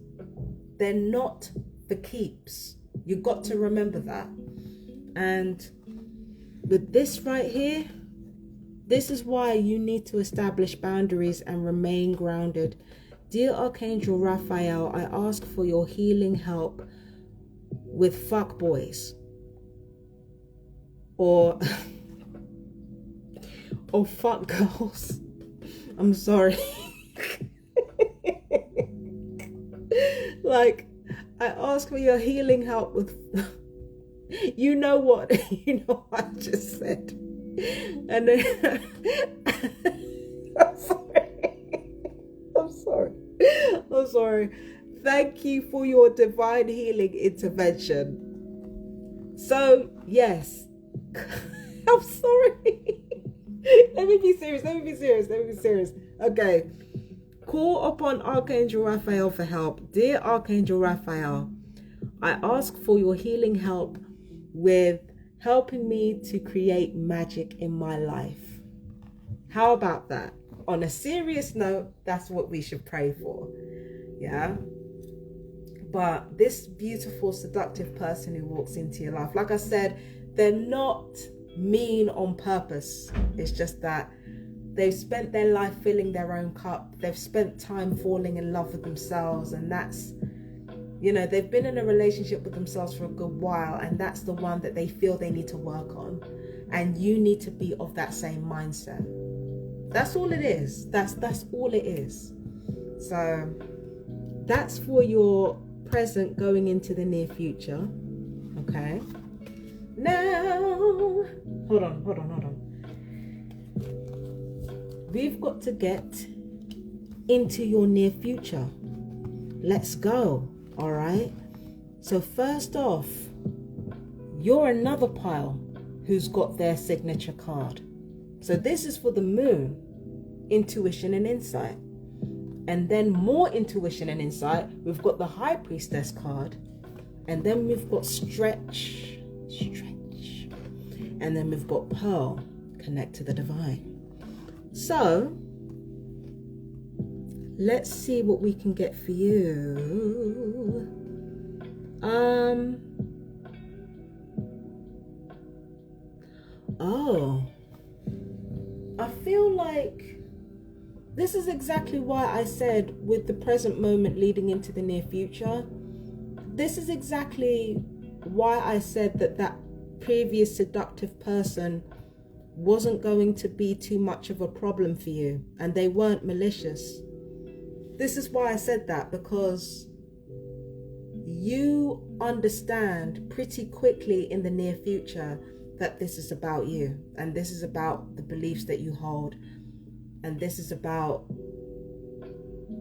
They're not for keeps. You've got to remember that. And with this right here, this is why you need to establish boundaries and remain grounded. Dear Archangel Raphael, I ask for your healing help with fuckboys or fuck girls. I'm sorry. Like, I ask for your healing help with you know what I just said. And then I'm sorry. Thank you for your divine healing intervention. So, yes. I'm sorry. Let me be serious. Okay. Call upon Archangel Raphael for help. Dear Archangel Raphael, I ask for your healing help with helping me to create magic in my life. How about that? On a serious note, that's what we should pray for. Yeah. But this beautiful, seductive person who walks into your life, like I said, they're not mean on purpose. It's just that they've spent their life filling their own cup. They've spent time falling in love with themselves. And that's, they've been in a relationship with themselves for a good while. And that's the one that they feel they need to work on. And you need to be of that same mindset. That's all it is. That's all it is. So that's for your present going into the near future. Okay. Now, hold on. We've got to get into your near future. Let's go. All right. So first off, you're another pile who's got their signature card. So this is for the moon, intuition and insight. And then more intuition and insight, we've got the High Priestess card. And then we've got stretch. And then we've got Pearl, connect to the divine. So let's see what we can get for you. this is exactly why I said with the present moment leading into the near future, this is exactly why I said that that previous seductive person wasn't going to be too much of a problem for you, and they weren't malicious. This is why I said that, because you understand pretty quickly in the near future that this is about you, and this is about the beliefs that you hold, and this is about,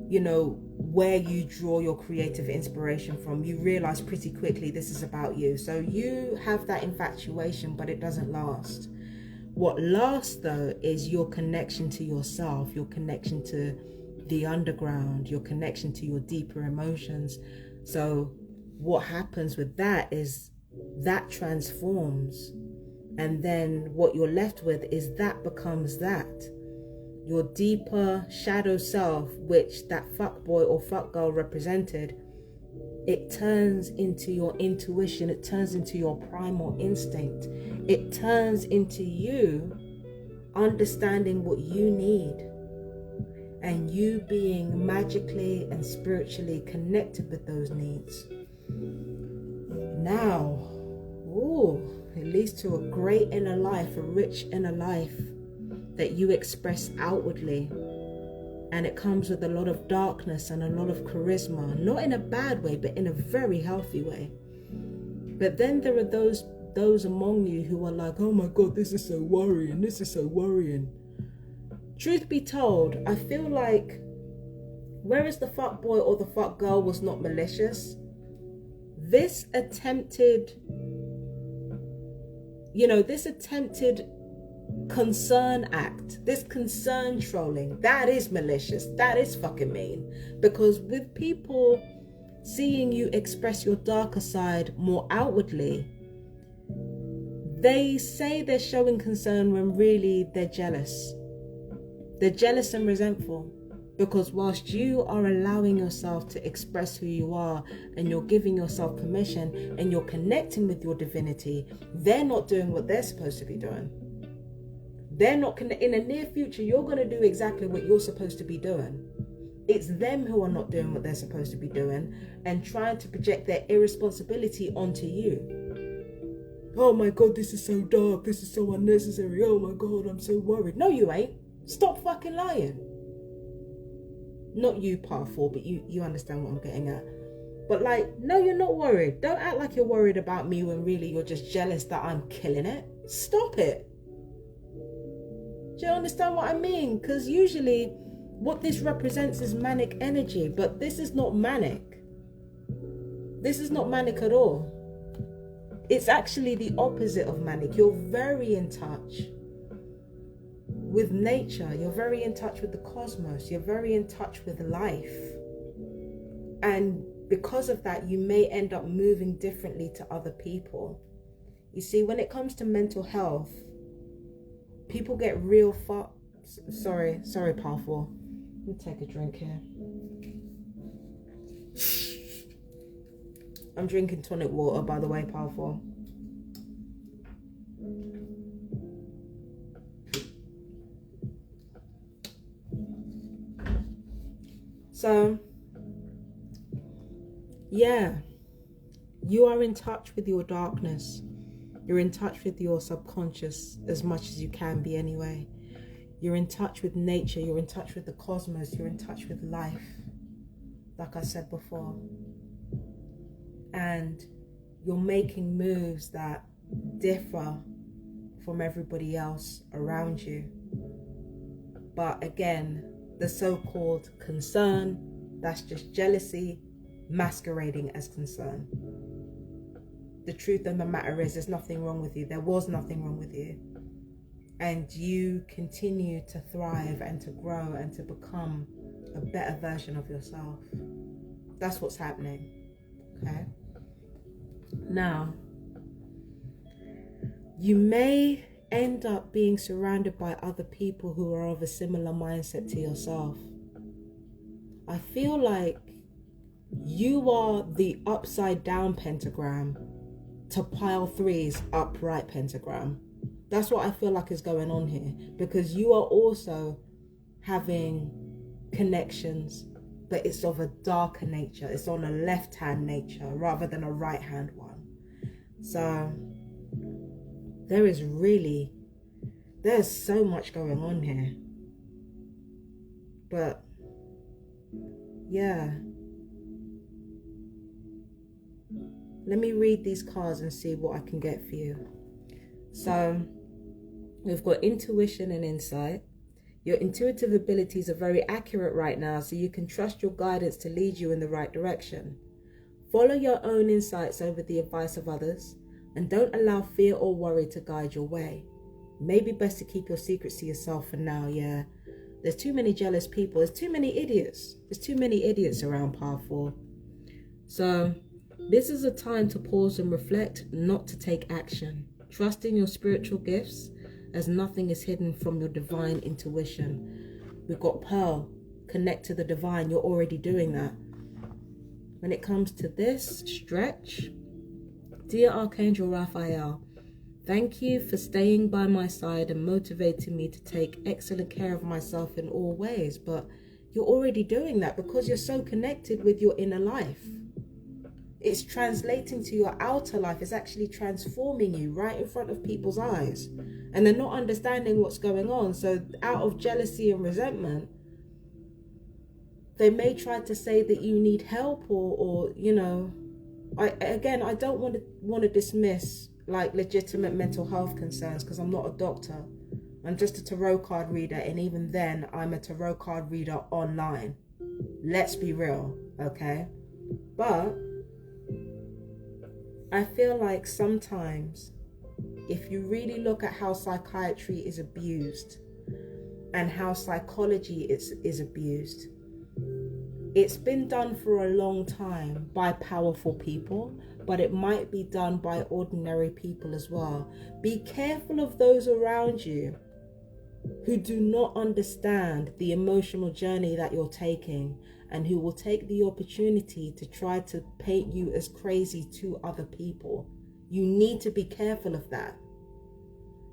you know, where you draw your creative inspiration from. You realize pretty quickly this is about you. So you have that infatuation, but it doesn't last. What lasts though is your connection to yourself, your connection to the underground, your connection to your deeper emotions. So what happens with that is that transforms, and then what you're left with is that becomes that. Your deeper shadow self, which that fuckboy or fuckgirl represented, it turns into your intuition, it turns into your primal instinct, it turns into you understanding what you need, and you being magically and spiritually connected with those needs. Now, it leads to a great inner life, a rich inner life that you express outwardly. And it comes with a lot of darkness and a lot of charisma, not in a bad way, but in a very healthy way. But then there are those among you who are like, oh my God, this is so worrying, this is so worrying. Truth be told, I feel like whereas the fuckboy or the fuckgirl was not malicious, this attempted concern act, this concern trolling, that is malicious, that is fucking mean. Because with people seeing you express your darker side more outwardly, they say they're showing concern when really they're jealous. They're jealous and resentful, because whilst you are allowing yourself to express who you are, and you're giving yourself permission, and you're connecting with your divinity, they're not doing what they're supposed to be doing. They're not in the near future, you're going to do exactly what you're supposed to be doing. It's them who are not doing what they're supposed to be doing and trying to project their irresponsibility onto you. Oh my God, this is so dark. This is so unnecessary. Oh my God, I'm so worried. No, you ain't. Stop fucking lying. Not you, part 4, but you understand what I'm getting at. But like, no, you're not worried. Don't act like you're worried about me when really you're just jealous that I'm killing it. Stop it. Do you understand what I mean? Because usually what this represents is manic energy, but this is not manic. This is not manic at all. It's actually the opposite of manic. You're very in touch with nature. You're very in touch with the cosmos. You're very in touch with life. And because of that, you may end up moving differently to other people. You see, when it comes to mental health, people get real sorry, powerful. Let me take a drink here. I'm drinking tonic water, by the way, powerful. So, yeah, you are in touch with your darkness. You're in touch with your subconscious as much as you can be anyway. You're in touch with nature. You're in touch with the cosmos. You're in touch with life, like I said before. And you're making moves that differ from everybody else around you. But again, the so-called concern, that's just jealousy masquerading as concern. The truth of the matter is, there's nothing wrong with you. There was nothing wrong with you. And you continue to thrive and to grow and to become a better version of yourself. That's what's happening. Okay? Now, you may end up being surrounded by other people who are of a similar mindset to yourself. I feel like you are the upside down pentagram to pile 3's upright pentagram. That's what I feel like is going on here, because you are also having connections, but it's of a darker nature. It's on a left-hand nature rather than a right-hand one. So there's so much going on here. But yeah, let me read these cards and see what I can get for you. So we've got intuition and insight. Your intuitive abilities are very accurate right now, so you can trust your guidance to lead you in the right direction. Follow your own insights over the advice of others, and don't allow fear or worry to guide your way. Maybe best to keep your secrets to yourself for now, yeah. There's too many jealous people. There's too many idiots. There's too many idiots around, Power 4. So this is a time to pause and reflect, not to take action. Trust in your spiritual gifts, as nothing is hidden from your divine intuition. We've got Pearl, connect to the divine. You're already doing that. When it comes to this, stretch. Dear Archangel Raphael, thank you for staying by my side and motivating me to take excellent care of myself in all ways. But you're already doing that because you're so connected with your inner life. It's translating to your outer life. It's actually transforming you right in front of people's eyes. And they're not understanding what's going on. So out of jealousy and resentment, they may try to say that you need help or you know, I don't want to dismiss like legitimate mental health concerns, because I'm not a doctor. I'm just a tarot card reader, and even then I'm a tarot card reader online. Let's be real, okay? But I feel like sometimes if you really look at how psychiatry is abused and how psychology is abused, it's been done for a long time by powerful people, but it might be done by ordinary people as well. Be careful of those around you who do not understand the emotional journey that you're taking, and who will take the opportunity to try to paint you as crazy to other people. You need to be careful of that.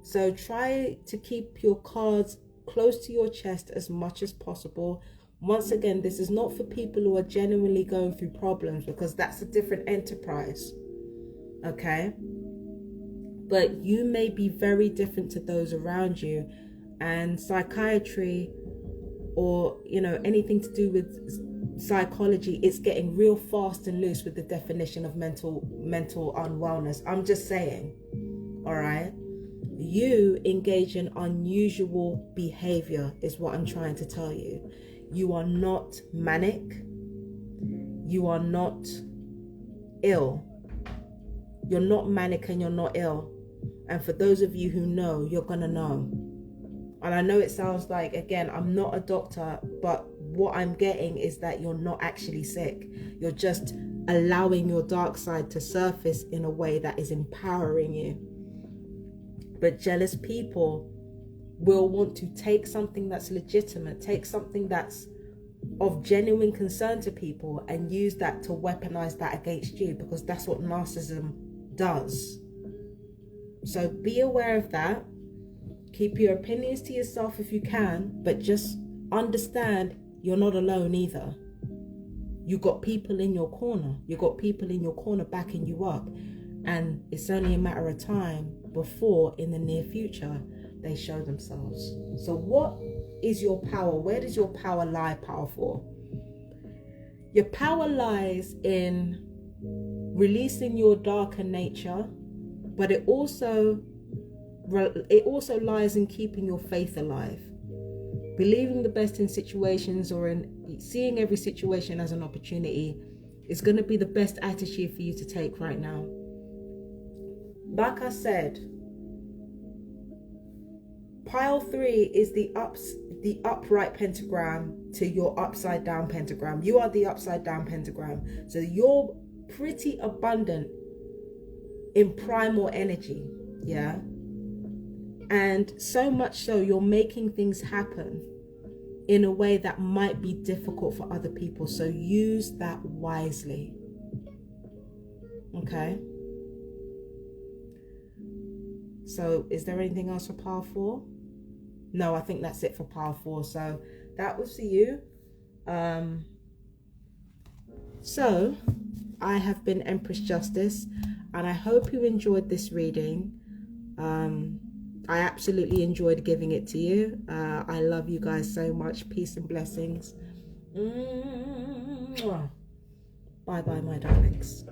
So try to keep your cards close to your chest as much as possible. Once again, this is not for people who are genuinely going through problems, because that's a different enterprise, okay? But you may be very different to those around you, and psychiatry, or you know, anything to do with psychology, it's getting real fast and loose with the definition of mental unwellness. I'm just saying, all right? You engage in unusual behavior is what I'm trying to tell you. You are not manic. You are not ill. You're not manic and you're not ill. And for those of you who know, you're gonna know. And I know it sounds like, again, I'm not a doctor, but what I'm getting is that you're not actually sick. You're just allowing your dark side to surface in a way that is empowering you. But jealous people will want to take something that's legitimate, take something that's of genuine concern to people, and use that to weaponize that against you, because that's what narcissism does. So be aware of that. Keep your opinions to yourself if you can, but just understand you're not alone either. You got people in your corner. You got people in your corner backing you up. And it's only a matter of time before, in the near future, they show themselves. So what is your power? Where does your power lie, Power 4? Your power lies in releasing your darker nature, but it also lies in keeping your faith alive. Believing the best in situations, or in seeing every situation as an opportunity, is going to be the best attitude for you to take right now. Like I said, pile 3 is the upright pentagram to your upside down pentagram. You are the upside down pentagram. So you're pretty abundant in primal energy, yeah? And so much so, you're making things happen in a way that might be difficult for other people. So use that wisely, okay? So is there anything else for pile 4? No, I think that's it for pile 4. So that was for you. So I have been Empress Justice, and I hope you enjoyed this reading. I absolutely enjoyed giving it to you. I love you guys so much. Peace and blessings. Bye bye, my darlings.